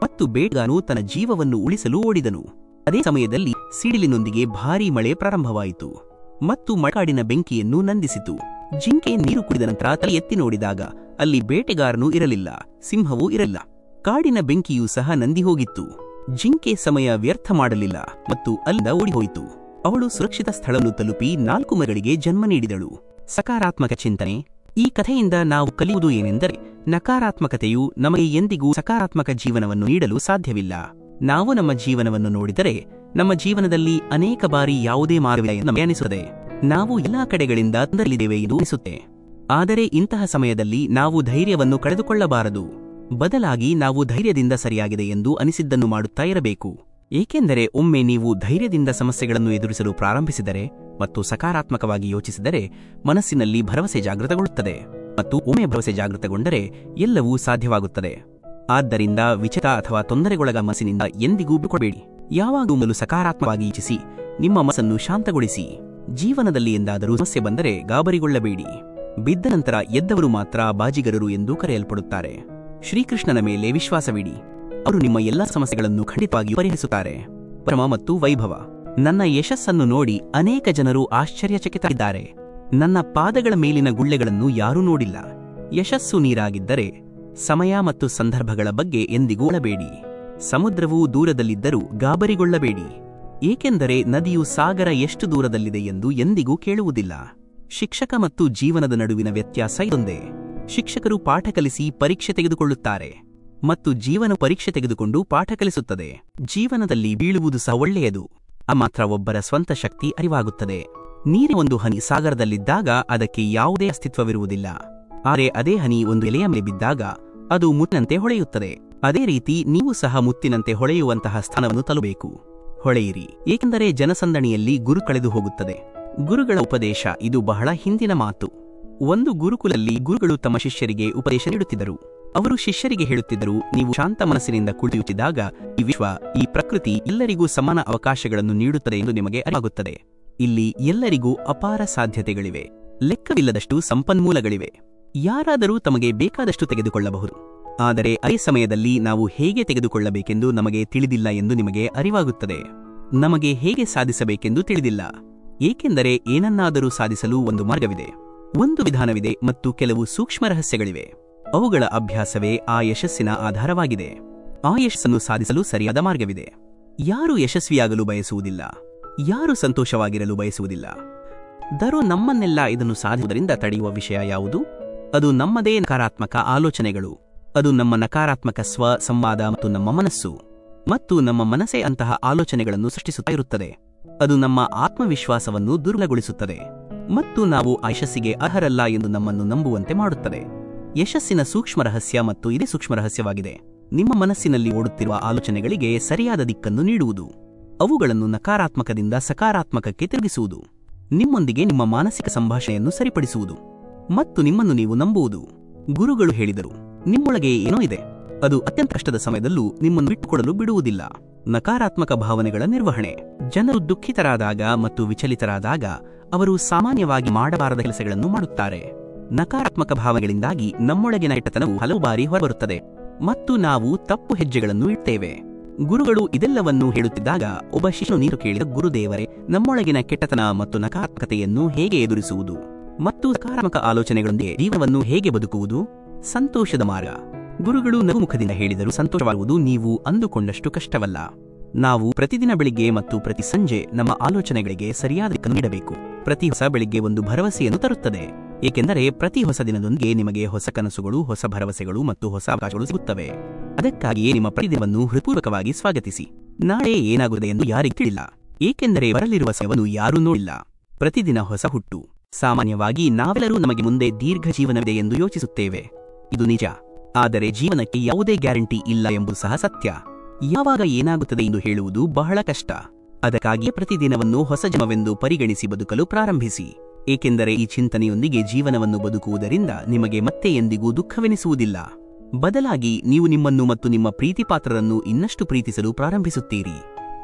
ಮತ್ತು ಬೇಟೆಗಾರನು ತನ್ನ ಜೀವವನ್ನು ಉಳಿಸಲು ಓಡಿದನು. ಅದೇ ಸಮಯದಲ್ಲಿ ಸಿಡಿಲಿನೊಂದಿಗೆ ಭಾರೀ ಮಳೆ ಪ್ರಾರಂಭವಾಯಿತು ಮತ್ತು ಮಳೆಕಾಡಿನ ಬೆಂಕಿಯನ್ನು ನಂದಿಸಿತು. ಜಿಂಕೆ ನೀರು ಕುಡಿದ ನಂತರ ತಲೆ ಎತ್ತಿ ನೋಡಿದಾಗ ಅಲ್ಲಿ ಬೇಟೆಗಾರನೂ ಇರಲಿಲ್ಲ, ಸಿಂಹವೂ ಇರಲಿಲ್ಲ. ಕಾಡಿನ ಬೆಂಕಿಯೂ ಸಹ ನಂದಿ ಹೋಗಿತ್ತು. ಜಿಂಕೆ ಸಮಯ ವ್ಯರ್ಥ ಮಾಡಲಿಲ್ಲ ಮತ್ತು ಅಲ್ಲಿಂದ ಓಡಿಹೋಯಿತು. ಅವಳು ಸುರಕ್ಷಿತ ಸ್ಥಳವನ್ನು ತಲುಪಿ 4 ಮರಿಗಳಿಗೆ ಜನ್ಮ ನೀಡಿದಳು. ಸಕಾರಾತ್ಮಕ ಚಿಂತನೆ. ಈ ಕಥೆಯಿಂದ ನಾವು ಕಲಿಯುವುದು ಏನೆಂದರೆ, ನಕಾರಾತ್ಮಕತೆಯು ನಮಗೆ ಎಂದಿಗೂ ಸಕಾರಾತ್ಮಕ ಜೀವನವನ್ನು ನೀಡಲು ಸಾಧ್ಯವಿಲ್ಲ. ನಾವು ನಮ್ಮ ಜೀವನವನ್ನು ನೋಡಿದರೆ ನಮ್ಮ ಜೀವನದಲ್ಲಿ ಅನೇಕ ಬಾರಿ ಯಾವುದೇ ಮಾರ್ಗವಿಲ್ಲ ಎಂದು ನಮಗೆ ಅನಿಸುತ್ತದೆ. ನಾವು ಎಲ್ಲಾ ಕಡೆಗಳಿಂದ ತೊಂದರೆಯಲ್ಲಿದ್ದೇವೆ ಎಂದು ಅನಿಸುತ್ತೆ. ಆದರೆ ಇಂತಹ ಸಮಯದಲ್ಲಿ ನಾವು ಧೈರ್ಯವನ್ನು ಕಳೆದುಕೊಳ್ಳಬಾರದು. ಬದಲಾಗಿ ನಾವು ಧೈರ್ಯದಿಂದ ಸರಿಯಾಗಿದೆ ಎಂದು ಅನಿಸಿದ್ದನ್ನು ಮಾಡುತ್ತಾ ಇರಬೇಕು. ಏಕೆಂದರೆ ಒಮ್ಮೆ ನೀವು ಧೈರ್ಯದಿಂದ ಸಮಸ್ಯೆಗಳನ್ನು ಎದುರಿಸಲು ಪ್ರಾರಂಭಿಸಿದರೆ ಮತ್ತು ಸಕಾರಾತ್ಮಕವಾಗಿ ಯೋಚಿಸಿದರೆ ಮನಸ್ಸಿನಲ್ಲಿ ಭರವಸೆ ಜಾಗೃತಗೊಳ್ಳುತ್ತದೆ ಮತ್ತು ಒಮ್ಮೆ ಭರವಸೆ ಜಾಗೃತಗೊಂಡರೆ ಎಲ್ಲವೂ ಸಾಧ್ಯವಾಗುತ್ತದೆ. ಆದ್ದರಿಂದ ವಿಚಲಿತ ಅಥವಾ ತೊಂದರೆಗೊಳಗ ಮನಸ್ಸಿನಿಂದ ಎಂದಿಗೂ ಬಿಟ್ಟುಕೊಡಬೇಡಿ. ಯಾವಾಗಲೂ ಮೊದಲು ಸಕಾರಾತ್ಮಕವಾಗಿ ಯೋಚಿಸಿ ನಿಮ್ಮ ಮನಸ್ಸನ್ನು ಶಾಂತಗೊಳಿಸಿ. ಜೀವನದಲ್ಲಿ ಎಂದಾದರೂ ಸಮಸ್ಯೆ ಬಂದರೆ ಗಾಬರಿಗೊಳ್ಳಬೇಡಿ. ಬಿದ್ದ ನಂತರ ಎದ್ದವರು ಮಾತ್ರ ಬಾಜಿಗರರು ಎಂದು ಕರೆಯಲ್ಪಡುತ್ತಾರೆ. ಶ್ರೀಕೃಷ್ಣನ ಮೇಲೆ ವಿಶ್ವಾಸವಿಡಿ. ಅವರು ನಿಮ್ಮ ಎಲ್ಲಾ ಸಮಸ್ಯೆಗಳನ್ನು ಖಂಡಿತವಾಗಿಯೂ ಪರಿಹರಿಸುತ್ತಾರೆ. ಪರಮ ಮತ್ತು ವೈಭವ. ನನ್ನ ಯಶಸ್ಸನ್ನು ನೋಡಿ ಅನೇಕ ಜನರು ಆಶ್ಚರ್ಯಚಕಿತರಾಗಿದ್ದಾರೆ. ನನ್ನ ಪಾದಗಳ ಮೇಲಿನ ಗುಳ್ಳೆಗಳನ್ನು ಯಾರೂ ನೋಡಿಲ್ಲ. ಯಶಸ್ಸು ನೀರಾಗಿದ್ದರೆ ಸಮಯ ಮತ್ತು ಸಂದರ್ಭಗಳ ಬಗ್ಗೆ ಎಂದಿಗೂ ಅಳಬೇಡಿ. ಸಮುದ್ರವು ದೂರದಲ್ಲಿದ್ದರೂ ಗಾಬರಿಗೊಳ್ಳಬೇಡಿ. ಏಕೆಂದರೆ ನದಿಯು ಸಾಗರ ಎಷ್ಟು ದೂರದಲ್ಲಿದೆ ಎಂದು ಎಂದಿಗೂ ಕೇಳುವುದಿಲ್ಲ. ಶಿಕ್ಷಕ ಮತ್ತು ಜೀವನದ ನಡುವಿನ ವ್ಯತ್ಯಾಸ ಇದೊಂದೇ. ಶಿಕ್ಷಕರು ಪಾಠ ಕಲಿಸಿ ಪರೀಕ್ಷೆ ತೆಗೆದುಕೊಳ್ಳುತ್ತಾರೆ ಮತ್ತು ಜೀವನ ಪರೀಕ್ಷೆ ತೆಗೆದುಕೊಂಡು ಪಾಠ ಕಲಿಸುತ್ತದೆ. ಜೀವನದಲ್ಲಿ ಬೀಳುವುದು ಸಹ ಒಳ್ಳೆಯದು. ಮಾತ್ರ ಒಬ್ಬರ ಸ್ವಂತ ಶಕ್ತಿ ಅರಿವಾಗುತ್ತದೆ. ನೀರಿನ ಒಂದು ಹನಿ ಸಾಗರದಲ್ಲಿದ್ದಾಗ ಅದಕ್ಕೆ ಯಾವುದೇ ಅಸ್ತಿತ್ವವಿರುವುದಿಲ್ಲ. ಆದರೆ ಅದೇ ಹನಿ ಒಂದು ಎಲೆಯ ಮೇಲೆ ಬಿದ್ದಾಗ ಅದು ಮುತ್ತಿನಂತೆ ಹೊಳೆಯುತ್ತದೆ. ಅದೇ ರೀತಿ ನೀವು ಸಹ ಮುತ್ತಿನಂತೆ ಹೊಳೆಯುವಂತಹ ಸ್ಥಾನವನ್ನು ತಲುಪಬೇಕು. ಹೊಳೆಯಿರಿ, ಏಕೆಂದರೆ ಜನಸಂದಣಿಯಲ್ಲಿ ಗುರು ಕಳೆದು ಹೋಗುತ್ತದೆ. ಗುರುಗಳ ಉಪದೇಶ. ಇದು ಬಹಳ ಹಿಂದಿನ ಮಾತು. ಒಂದು ಗುರುಕುಲದಲ್ಲಿ ಗುರುಗಳು ತಮ್ಮ ಶಿಷ್ಯರಿಗೆ ಉಪದೇಶ ನೀಡುತ್ತಿದ್ದರು. ಅವರು ಶಿಷ್ಯರಿಗೆ ಹೇಳುತ್ತಿದ್ದರು, ನೀವು ಶಾಂತ ಮನಸ್ಸಿನಿಂದ ಕುಳಿತಿದ್ದಾಗ ಈ ವಿಶ್ವ, ಈ ಪ್ರಕೃತಿ ಎಲ್ಲರಿಗೂ ಸಮಾನ ಅವಕಾಶಗಳನ್ನು ನೀಡುತ್ತದೆ ಎಂದು ನಿಮಗೆ ಅರಿವಾಗುತ್ತದೆ. ಇಲ್ಲಿ ಎಲ್ಲರಿಗೂ ಅಪಾರ ಸಾಧ್ಯತೆಗಳಿವೆ. ಲೆಕ್ಕವಿಲ್ಲದಷ್ಟು ಸಂಪನ್ಮೂಲಗಳಿವೆ. ಯಾರಾದರೂ ತಮಗೆ ಬೇಕಾದಷ್ಟು ತೆಗೆದುಕೊಳ್ಳಬಹುದು. ಆದರೆ ಅದೇ ಸಮಯದಲ್ಲಿ ನಾವು ಹೇಗೆ ತೆಗೆದುಕೊಳ್ಳಬೇಕೆಂದು ನಮಗೆ ತಿಳಿದಿಲ್ಲ ಎಂದು ನಿಮಗೆ ಅರಿವಾಗುತ್ತದೆ. ನಮಗೆ ಹೇಗೆ ಸಾಧಿಸಬೇಕೆಂದು ತಿಳಿದಿಲ್ಲ. ಏಕೆಂದರೆ ಏನನ್ನಾದರೂ ಸಾಧಿಸಲು ಒಂದು ಮಾರ್ಗವಿದೆ, ಒಂದು ವಿಧಾನವಿದೆ ಮತ್ತು ಕೆಲವು ಸೂಕ್ಷ್ಮ ರಹಸ್ಯಗಳಿವೆ. ಅವುಗಳ ಅಭ್ಯಾಸವೇ ಆ ಯಶಸ್ಸಿನ ಆಧಾರವಾಗಿದೆ. ಆ ಯಶಸ್ಸನ್ನು ಸಾಧಿಸಲು ಸರಿಯಾದ ಮಾರ್ಗವಿದೆ. ಯಾರು ಯಶಸ್ವಿಯಾಗಲು ಬಯಸುವುದಿಲ್ಲ? ಯಾರು ಸಂತೋಷವಾಗಿರಲು ಬಯಸುವುದಿಲ್ಲ? ದರೂ ನಮ್ಮನ್ನೆಲ್ಲ ಇದನ್ನು ಸಾಧಿಸುವುದರಿಂದ ತಡೆಯುವ ವಿಷಯ ಯಾವುದು? ಅದು ನಮ್ಮದೇ ನಕಾರಾತ್ಮಕ ಆಲೋಚನೆಗಳು. ಅದು ನಮ್ಮ ನಕಾರಾತ್ಮಕ ಸ್ವ ಸಂವಾದ ಮತ್ತು ನಮ್ಮ ಮನಸ್ಸು. ಮತ್ತು ನಮ್ಮ ಮನಸ್ಸೇ ಅಂತಹ ಆಲೋಚನೆಗಳನ್ನು ಸೃಷ್ಟಿಸುತ್ತಾ ಇರುತ್ತದೆ. ಅದು ನಮ್ಮ ಆತ್ಮವಿಶ್ವಾಸವನ್ನು ದುರ್ಬಲಗೊಳಿಸುತ್ತದೆ ಮತ್ತು ನಾವು ಆ ಯಶಸ್ಸಿಗೆ ಅರ್ಹರಲ್ಲ ಎಂದು ನಮ್ಮನ್ನು ನಂಬುವಂತೆ ಮಾಡುತ್ತದೆ. ಯಶಸ್ಸಿನ ಸೂಕ್ಷ್ಮ ರಹಸ್ಯ, ಮತ್ತು ಇದೇ ಸೂಕ್ಷ್ಮ ರಹಸ್ಯವಾಗಿದೆ, ನಿಮ್ಮ ಮನಸ್ಸಿನಲ್ಲಿ ಓಡುತ್ತಿರುವ ಆಲೋಚನೆಗಳಿಗೆ ಸರಿಯಾದ ದಿಕ್ಕನ್ನು ನೀಡುವುದು. ಅವುಗಳನ್ನು ನಕಾರಾತ್ಮಕದಿಂದ ಸಕಾರಾತ್ಮಕಕ್ಕೆ ತಿರುಗಿಸುವುದು. ನಿಮ್ಮೊಂದಿಗೆ ನಿಮ್ಮ ಮಾನಸಿಕ ಸಂಭಾಷಣೆಯನ್ನು ಸರಿಪಡಿಸುವುದು ಮತ್ತು ನಿಮ್ಮನ್ನು ನೀವು ನಂಬುವುದು. ಗುರುಗಳು ಹೇಳಿದರು, ನಿಮ್ಮೊಳಗೆ ಏನೋ ಇದೆ, ಅದು ಅತ್ಯಂತ ಕಷ್ಟದ ಸಮಯದಲ್ಲೂ ನಿಮ್ಮನ್ನು ಬಿಟ್ಟುಕೊಡಲು ಬಿಡುವುದಿಲ್ಲ. ನಕಾರಾತ್ಮಕ ಭಾವನೆಗಳ ನಿರ್ವಹಣೆ. ಜನರು ದುಃಖಿತರಾದಾಗ ಮತ್ತು ವಿಚಲಿತರಾದಾಗ ಅವರು ಸಾಮಾನ್ಯವಾಗಿ ಮಾಡಬಾರದ ಕೆಲಸಗಳನ್ನು ಮಾಡುತ್ತಾರೆ. ನಕಾರಾತ್ಮಕ ಭಾವನೆಗಳಿಂದಾಗಿ ನಮ್ಮೊಳಗಿನ ಕೆಟ್ಟತನವು ಹಲವು ಬಾರಿ ಹೊರಬರುತ್ತದೆ ಮತ್ತು ನಾವು ತಪ್ಪು ಹೆಜ್ಜೆಗಳನ್ನು ಇಡ್ತೇವೆ. ಗುರುಗಳು ಇದೆಲ್ಲವನ್ನೂ ಹೇಳುತ್ತಿದ್ದಾಗ ಒಬ್ಬ ಶಿಷ್ಯನು ನೀನು ಕೇಳಿದ, ಗುರುದೇವರೇ, ನಮ್ಮೊಳಗಿನ ಕೆಟ್ಟತನ ಮತ್ತು ನಕಾರಾತ್ಮಕತೆಯನ್ನು ಹೇಗೆ ಎದುರಿಸುವುದು ಮತ್ತು ಸಕಾರಾತ್ಮಕ ಆಲೋಚನೆಗಳೊಂದಿಗೆ ಜೀವನವನ್ನು ಹೇಗೆ ಬದುಕುವುದು? ಸಂತೋಷದ ಮಾರ್ಗ. ಗುರುಗಳು ನಗುಮುಖದಿಂದ ಹೇಳಿದರು, ಸಂತೋಷವಾಗುವುದು ನೀವು ಅಂದುಕೊಂಡಷ್ಟು ಕಷ್ಟವಲ್ಲ. ನಾವು ಪ್ರತಿದಿನ ಬೆಳಿಗ್ಗೆ ಮತ್ತು ಪ್ರತಿ ಸಂಜೆ ನಮ್ಮ ಆಲೋಚನೆಗಳಿಗೆ ಸರಿಯಾದ ದಿಕ್ಕನ್ನು ನೀಡಬೇಕು. ಪ್ರತಿ ಹೊಸ ಬೆಳಿಗ್ಗೆ ಒಂದು ಭರವಸೆಯನ್ನು ತರುತ್ತದೆ, ಏಕೆಂದರೆ ಪ್ರತಿ ಹೊಸ ದಿನದೊಂದಿಗೆ ನಿಮಗೆ ಹೊಸ ಕನಸುಗಳು, ಹೊಸ ಭರವಸೆಗಳು ಮತ್ತು ಹೊಸ ಅವಕಾಶಗಳು ಸಿಗುತ್ತವೆ. ಅದಕ್ಕಾಗಿಯೇ ನಿಮ್ಮ ಪ್ರತಿದಿನವನ್ನು ಹೃತ್ಪೂರ್ವಕವಾಗಿ ಸ್ವಾಗತಿಸಿ. ನಾಳೆ ಏನಾಗುತ್ತದೆ ಎಂದು ಯಾರಿಗೂ ತಿಳಿಲ್ಲ, ಏಕೆಂದರೆ ಬರಲಿರುವ ಸಮಯವನ್ನು ಯಾರೂ ನೋಡಿಲ್ಲ. ಪ್ರತಿದಿನ ಹೊಸ ಹುಟ್ಟು. ಸಾಮಾನ್ಯವಾಗಿ ನಾವೆಲ್ಲರೂ ನಮಗೆ ಮುಂದೆ ದೀರ್ಘ ಜೀವನವಿದೆ ಎಂದು ಯೋಚಿಸುತ್ತೇವೆ. ಇದು ನಿಜ, ಆದರೆ ಜೀವನಕ್ಕೆ ಯಾವುದೇ ಗ್ಯಾರಂಟಿ ಇಲ್ಲ ಎಂಬುದು ಸಹ ಸತ್ಯ. ಯಾವಾಗ ಏನಾಗುತ್ತದೆ ಎಂದು ಹೇಳುವುದು ಬಹಳ ಕಷ್ಟ. ಅದಕ್ಕಾಗಿಯೇ ಪ್ರತಿದಿನವನ್ನು ಹೊಸ ಜನ್ಮವೆಂದು ಪರಿಗಣಿಸಿ ಬದುಕಲು ಪ್ರಾರಂಭಿಸಿ, ಏಕೆಂದರೆ ಈ ಚಿಂತನೆಯೊಂದಿಗೆ ಜೀವನವನ್ನು ಬದುಕುವುದರಿಂದ ನಿಮಗೆ ಮತ್ತೆ ಎಂದಿಗೂ ದುಃಖವೆನಿಸುವುದಿಲ್ಲ. ಬದಲಾಗಿ ನೀವು ನಿಮ್ಮನ್ನು ಮತ್ತು ನಿಮ್ಮ ಪ್ರೀತಿಪಾತ್ರರನ್ನು ಇನ್ನಷ್ಟು ಪ್ರೀತಿಸಲು ಪ್ರಾರಂಭಿಸುತ್ತೀರಿ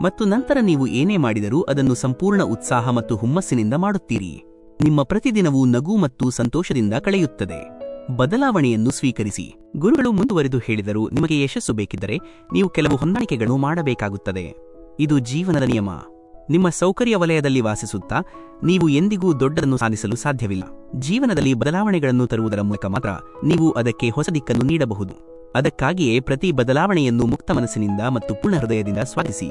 ಮತ್ತು ನಂತರ ನೀವು ಏನೇ ಮಾಡಿದರೂ ಅದನ್ನು ಸಂಪೂರ್ಣ ಉತ್ಸಾಹ ಮತ್ತು ಹುಮ್ಮಸ್ಸಿನಿಂದ ಮಾಡುತ್ತೀರಿ. ನಿಮ್ಮ ಪ್ರತಿದಿನವೂ ನಗು ಮತ್ತು ಸಂತೋಷದಿಂದ ಕಳೆಯುತ್ತದೆ. ಬದಲಾವಣೆಯನ್ನು ಸ್ವೀಕರಿಸಿ. ಗುರುಗಳು ಮುಂದುವರೆದು ಹೇಳಿದರು, ನಿಮಗೆ ಯಶಸ್ಸು ಬೇಕಿದ್ದರೆ ನೀವು ಕೆಲವು ಹೊಂದಾಣಿಕೆಗಳನ್ನು ಮಾಡಬೇಕಾಗುತ್ತದೆ. ಇದು ಜೀವನದ ನಿಯಮ. ನಿಮ್ಮ ಸೌಕರ್ಯ ವಲಯದಲ್ಲಿ ವಾಸಿಸುತ್ತಾ ನೀವು ಎಂದಿಗೂ ದೊಡ್ಡದನ್ನು ಸಾಧಿಸಲು ಸಾಧ್ಯವಿಲ್ಲ. ಜೀವನದಲ್ಲಿ ಬದಲಾವಣೆಗಳನ್ನು ತರುವುದರ ಮೂಲಕ ಮಾತ್ರ ನೀವು ಅದಕ್ಕೆ ಹೊಸ ದಿಕ್ಕನ್ನು ನೀಡಬಹುದು. ಅದಕ್ಕಾಗಿಯೇ ಪ್ರತಿ ಬದಲಾವಣೆಯನ್ನು ಮುಕ್ತ ಮನಸ್ಸಿನಿಂದ ಮತ್ತು ಪೂರ್ಣ ಹೃದಯದಿಂದ ಸ್ವಾಗತಿಸಿ.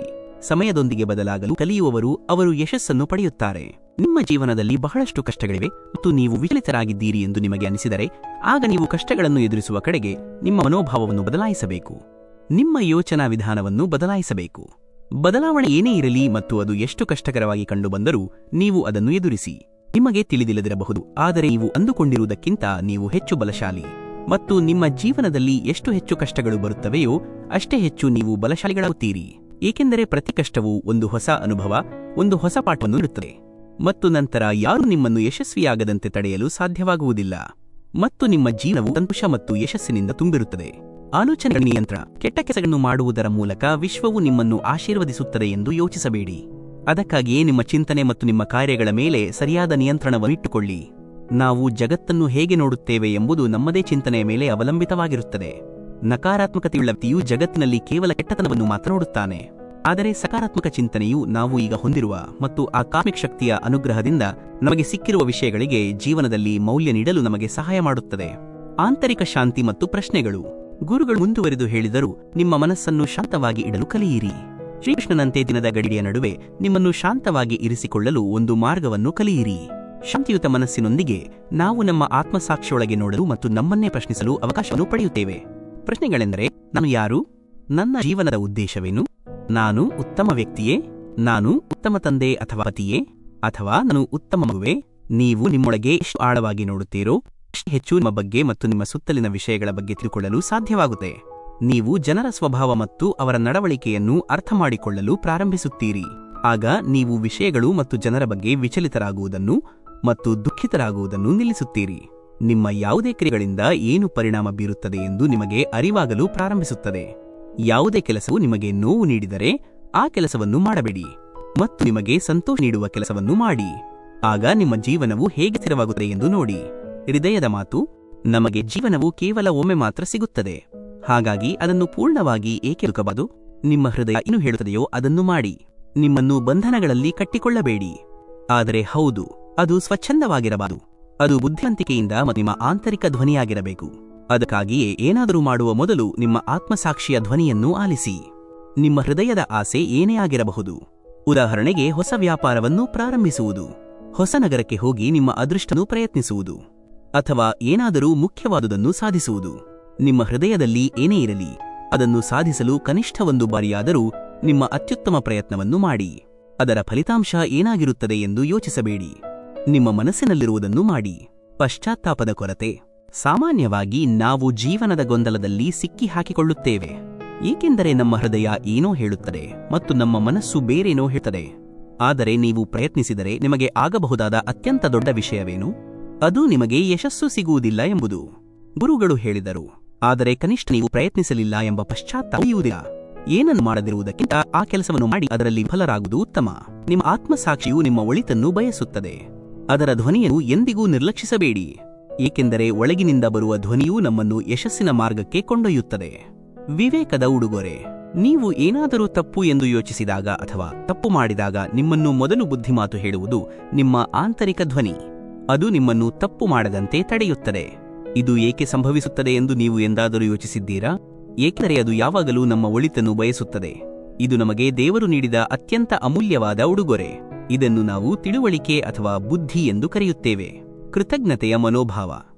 ಸಮಯದೊಂದಿಗೆ ಬದಲಾಗಲು ಕಲಿಯುವವರು ಅವರು ಯಶಸ್ಸನ್ನು ಪಡೆಯುತ್ತಾರೆ. ನಿಮ್ಮ ಜೀವನದಲ್ಲಿ ಬಹಳಷ್ಟು ಕಷ್ಟಗಳಿವೆ ಮತ್ತು ನೀವು ವಿಚಲಿತರಾಗಿದ್ದೀರಿ ಎಂದು ನಿಮಗೆ ಅನಿಸಿದರೆ, ಆಗ ನೀವು ಕಷ್ಟಗಳನ್ನು ಎದುರಿಸುವ ಕಡೆಗೆ ನಿಮ್ಮ ಮನೋಭಾವವನ್ನು ಬದಲಾಯಿಸಬೇಕು. ನಿಮ್ಮ ಯೋಚನಾ ವಿಧಾನವನ್ನು ಬದಲಾಯಿಸಬೇಕು. ಬದಲಾವಣೆ ಏನೇ ಇರಲಿ ಮತ್ತು ಅದು ಎಷ್ಟು ಕಷ್ಟಕರವಾಗಿ ಕಂಡುಬಂದರೂ ನೀವು ಅದನ್ನು ಎದುರಿಸಿ. ನಿಮಗೆ ತಿಳಿದಿಲ್ಲದಿರಬಹುದು, ಆದರೆ ನೀವು ಅಂದುಕೊಂಡಿರುವುದಕ್ಕಿಂತ ನೀವು ಹೆಚ್ಚು ಬಲಶಾಲಿ ಮತ್ತು ನಿಮ್ಮ ಜೀವನದಲ್ಲಿ ಎಷ್ಟು ಹೆಚ್ಚು ಕಷ್ಟಗಳು ಬರುತ್ತವೆಯೋ ಅಷ್ಟೇ ಹೆಚ್ಚು ನೀವು ಬಲಶಾಲಿಗಳಾಗುತ್ತೀರಿ. ಏಕೆಂದರೆ ಪ್ರತಿ ಕಷ್ಟವೂ ಒಂದು ಹೊಸ ಅನುಭವ, ಒಂದು ಹೊಸ ಪಾಠವನ್ನು ನೀಡುತ್ತದೆ ಮತ್ತು ನಂತರ ಯಾರೂ ನಿಮ್ಮನ್ನು ಯಶಸ್ವಿಯಾಗದಂತೆ ತಡೆಯಲು ಸಾಧ್ಯವಾಗುವುದಿಲ್ಲ ಮತ್ತು ನಿಮ್ಮ ಜೀವನವು ಸಂತೋಷ ಮತ್ತು ಯಶಸ್ಸಿನಿಂದ ತುಂಬಿರುತ್ತದೆ. ಆಲೋಚನೆಗಳ ನಿಯಂತ್ರಣ. ಕೆಟ್ಟ ಕೆಲಸಗಳನ್ನು ಮಾಡುವುದರ ಮೂಲಕ ವಿಶ್ವವು ನಿಮ್ಮನ್ನು ಆಶೀರ್ವದಿಸುತ್ತದೆ ಎಂದು ಯೋಚಿಸಬೇಡಿ. ಅದಕ್ಕಾಗಿಯೇ ನಿಮ್ಮ ಚಿಂತನೆ ಮತ್ತು ನಿಮ್ಮ ಕಾರ್ಯಗಳ ಮೇಲೆ ಸರಿಯಾದ ನಿಯಂತ್ರಣವನ್ನಿಟ್ಟುಕೊಳ್ಳಿ. ನಾವು ಜಗತ್ತನ್ನು ಹೇಗೆ ನೋಡುತ್ತೇವೆ ಎಂಬುದು ನಮ್ಮದೇ ಚಿಂತನೆಯ ಮೇಲೆ ಅವಲಂಬಿತವಾಗಿರುತ್ತದೆ. ನಕಾರಾತ್ಮಕತೆಯುಳ್ಳ ವ್ಯಕ್ತಿಯು ಜಗತ್ತಿನಲ್ಲಿ ಕೇವಲ ಕೆಟ್ಟತನವನ್ನು ಮಾತ್ರ ನೋಡುತ್ತಾನೆ. ಆದರೆ ಸಕಾರಾತ್ಮಕ ಚಿಂತನೆಯು ನಾವು ಈಗ ಹೊಂದಿರುವ ಮತ್ತು ಆ ಕಾಮಿಕ್ ಶಕ್ತಿಯ ಅನುಗ್ರಹದಿಂದ ನಮಗೆ ಸಿಕ್ಕಿರುವ ವಿಷಯಗಳಿಗೆ ಜೀವನದಲ್ಲಿ ಮೌಲ್ಯ ನೀಡಲು ನಮಗೆ ಸಹಾಯ ಮಾಡುತ್ತದೆ. ಆಂತರಿಕ ಶಾಂತಿ ಮತ್ತು ಪ್ರಶ್ನೆಗಳು. ಗುರುಗಳು ಮುಂದುವರೆದು ಹೇಳಿದರು, ನಿಮ್ಮ ಮನಸ್ಸನ್ನು ಶಾಂತವಾಗಿ ಇಡಲು ಕಲಿಯಿರಿ. ಶ್ರೀಕೃಷ್ಣನಂತೆ ದಿನದ ಗಡಿಯ ನಡುವೆ ನಿಮ್ಮನ್ನು ಶಾಂತವಾಗಿ ಇರಿಸಿಕೊಳ್ಳಲು ಒಂದು ಮಾರ್ಗವನ್ನು ಕಲಿಯಿರಿ. ಶಾಂತಿಯುತ ಮನಸ್ಸಿನೊಂದಿಗೆ ನಾವು ನಮ್ಮ ಆತ್ಮಸಾಕ್ಷಿಯೊಳಗೆ ನೋಡಲು ಮತ್ತು ನಮ್ಮನ್ನೇ ಪ್ರಶ್ನಿಸಲು ಅವಕಾಶವನ್ನು ಪಡೆಯುತ್ತೇವೆ. ಪ್ರಶ್ನೆಗಳೆಂದರೆ, ನಾನು ಯಾರು? ನನ್ನ ಜೀವನದ ಉದ್ದೇಶವೇನು? ನಾನು ಉತ್ತಮ ವ್ಯಕ್ತಿಯೇ? ನಾನು ಉತ್ತಮ ತಂದೆ ಅಥವಾ ಪತಿಯೇ? ಅಥವಾ ನಾನು ಉತ್ತಮ ಮಗುವೇ? ನೀವು ನಿಮ್ಮೊಳಗೆ ಎಷ್ಟು ಆಳವಾಗಿ ನೋಡುತ್ತೀರೋ ಅಷ್ಟು ಹೆಚ್ಚು ನಿಮ್ಮ ಬಗ್ಗೆ ಮತ್ತು ನಿಮ್ಮ ಸುತ್ತಲಿನ ವಿಷಯಗಳ ಬಗ್ಗೆ ತಿಳ್ಕೊಳ್ಳಲು ಸಾಧ್ಯವಾಗುತ್ತೆ. ನೀವು ಜನರ ಸ್ವಭಾವ ಮತ್ತು ಅವರ ನಡವಳಿಕೆಯನ್ನು ಅರ್ಥಮಾಡಿಕೊಳ್ಳಲು ಪ್ರಾರಂಭಿಸುತ್ತೀರಿ. ಆಗ ನೀವು ವಿಷಯಗಳು ಮತ್ತು ಜನರ ಬಗ್ಗೆ ವಿಚಲಿತರಾಗುವುದನ್ನು ಮತ್ತು ದುಃಖಿತರಾಗುವುದನ್ನು ನಿಲ್ಲಿಸುತ್ತೀರಿ. ನಿಮ್ಮ ಯಾವುದೇ ಕ್ರಿಯೆಗಳಿಂದ ಏನು ಪರಿಣಾಮ ಬೀರುತ್ತದೆ ಎಂದು ನಿಮಗೆ ಅರಿವಾಗಲು ಪ್ರಾರಂಭಿಸುತ್ತದೆ. ಯಾವುದೇ ಕೆಲಸವು ನಿಮಗೆ ನೋವು ನೀಡಿದರೆ ಆ ಕೆಲಸವನ್ನು ಮಾಡಬೇಡಿ ಮತ್ತು ನಿಮಗೆ ಸಂತೋಷ ನೀಡುವ ಕೆಲಸವನ್ನು ಮಾಡಿ. ಆಗ ನಿಮ್ಮ ಜೀವನವು ಹೇಗೆ ಸ್ಥಿರವಾಗುತ್ತದೆ ಎಂದು ನೋಡಿ. ಹೃದಯದ ಮಾತು. ನಮಗೆ ಜೀವನವು ಕೇವಲ ಒಮ್ಮೆ ಮಾತ್ರ ಸಿಗುತ್ತದೆ, ಹಾಗಾಗಿ ಅದನ್ನು ಪೂರ್ಣವಾಗಿ ಏಕೆ ಬದುಕಬಾರದು? ನಿಮ್ಮ ಹೃದಯ ಏನು ಹೇಳುತ್ತದೆಯೋ ಅದನ್ನು ಮಾಡಿ. ನಿಮ್ಮನ್ನು ಬಂಧನಗಳಲ್ಲಿ ಕಟ್ಟಿಕೊಳ್ಳಬೇಡಿ. ಆದರೆ ಹೌದು, ಅದು ಸ್ವಚ್ಛಂದವಾಗಿರಬಾರದು. ಅದು ಬುದ್ಧಿವಂತಿಕೆಯಿಂದ ಮತ್ತು ನಿಮ್ಮ ಆಂತರಿಕ ಧ್ವನಿಯಾಗಿರಬೇಕು. ಅದಕ್ಕಾಗಿಯೇ ಏನಾದರೂ ಮಾಡುವ ಮೊದಲು ನಿಮ್ಮ ಆತ್ಮಸಾಕ್ಷಿಯ ಧ್ವನಿಯನ್ನು ಆಲಿಸಿ. ನಿಮ್ಮ ಹೃದಯದ ಆಸೆ ಏನೇ ಆಗಿರಬಹುದು. ಉದಾಹರಣೆಗೆ, ಹೊಸ ವ್ಯಾಪಾರವನ್ನು ಪ್ರಾರಂಭಿಸುವುದು, ಹೊಸ ನಗರಕ್ಕೆ ಹೋಗಿ ನಿಮ್ಮ ಅದೃಷ್ಟವನ್ನು ಪ್ರಯತ್ನಿಸುವುದು, ಅಥವಾ ಏನಾದರೂ ಮುಖ್ಯವಾದುದನ್ನು ಸಾಧಿಸುವುದು. ನಿಮ್ಮ ಹೃದಯದಲ್ಲಿ ಏನೇ ಇರಲಿ, ಅದನ್ನು ಸಾಧಿಸಲು ಕನಿಷ್ಠ ಒಂದು ಬಾರಿಯಾದರೂ ನಿಮ್ಮ ಅತ್ಯುತ್ತಮ ಪ್ರಯತ್ನವನ್ನು ಮಾಡಿ. ಅದರ ಫಲಿತಾಂಶ ಏನಾಗಿರುತ್ತದೆ ಎಂದು ಯೋಚಿಸಬೇಡಿ. ನಿಮ್ಮ ಮನಸ್ಸಿನಲ್ಲಿರುವುದನ್ನು ಮಾಡಿ. ಪಶ್ಚಾತ್ತಾಪದ ಕೊರತೆ. ಸಾಮಾನ್ಯವಾಗಿ ನಾವು ಜೀವನದ ಗೊಂದಲದಲ್ಲಿ ಸಿಕ್ಕಿ ಹಾಕಿಕೊಳ್ಳುತ್ತೇವೆ, ಏಕೆಂದರೆ ನಮ್ಮ ಹೃದಯ ಏನೋ ಹೇಳುತ್ತದೆ ಮತ್ತು ನಮ್ಮ ಮನಸ್ಸು ಬೇರೇನೋ ಹೇಳುತ್ತದೆ. ಆದರೆ ನೀವು ಪ್ರಯತ್ನಿಸಿದರೆ ನಿಮಗೆ ಆಗಬಹುದಾದ ಅತ್ಯಂತ ದೊಡ್ಡ ವಿಷಯವೇನು? ಅದು ನಿಮಗೆ ಯಶಸ್ಸು ಸಿಗುವುದಿಲ್ಲ ಎಂಬುದು. ಗುರುಗಳು ಹೇಳಿದರು, ಆದರೆ ಕನಿಷ್ಠ ನೀವು ಪ್ರಯತ್ನಿಸಲಿಲ್ಲ ಎಂಬ ಪಶ್ಚಾತ್ತಾಪ. ಏನನ್ನು ಮಾಡದಿರುವುದಕ್ಕಿಂತ ಆ ಕೆಲಸವನ್ನು ಮಾಡಿ ಅದರಲ್ಲಿ ವಿಫಲರಾಗುವುದು ಉತ್ತಮ. ನಿಮ್ಮ ಆತ್ಮಸಾಕ್ಷಿಯು ನಿಮ್ಮ ಒಳಿತನ್ನು ಬಯಸುತ್ತದೆ. ಅದರ ಧ್ವನಿಯನ್ನು ಎಂದಿಗೂ ನಿರ್ಲಕ್ಷಿಸಬೇಡಿ, ಏಕೆಂದರೆ ಒಳಗಿನಿಂದ ಬರುವ ಧ್ವನಿಯೂ ನಮ್ಮನ್ನು ಯಶಸ್ಸಿನ ಮಾರ್ಗಕ್ಕೆ ಕೊಂಡೊಯ್ಯುತ್ತದೆ. ವಿವೇಕದ ಉಡುಗೊರೆ. ನೀವು ಏನಾದರೂ ತಪ್ಪು ಎಂದು ಯೋಚಿಸಿದಾಗ ಅಥವಾ ತಪ್ಪು ಮಾಡಿದಾಗ ನಿಮ್ಮನ್ನು ಮೊದಲು ಬುದ್ಧಿಮಾತು ಹೇಳುವುದು ನಿಮ್ಮ ಆಂತರಿಕ ಧ್ವನಿ. ಅದು ನಿಮ್ಮನ್ನು ತಪ್ಪು ಮಾಡದಂತೆ ತಡೆಯುತ್ತದೆ. ಇದು ಏಕೆ ಸಂಭವಿಸುತ್ತದೆ ಎಂದು ನೀವು ಎಂದಾದರೂ ಯೋಚಿಸಿದ್ದೀರಾ? ಏಕೆಂದರೆ ಅದು ಯಾವಾಗಲೂ ನಮ್ಮ ಒಳಿತನ್ನು ಬಯಸುತ್ತದೆ. ಇದು ನಮಗೆ ದೇವರು ನೀಡಿದ ಅತ್ಯಂತ ಅಮೂಲ್ಯವಾದ ಉಡುಗೊರೆ. ಇದನ್ನು ನಾವು ತಿಳುವಳಿಕೆ ಅಥವಾ ಬುದ್ಧಿ ಎಂದು ಕರೆಯುತ್ತೇವೆ. ಕೃತಜ್ಞತೆಯ ಮನೋಭಾವ.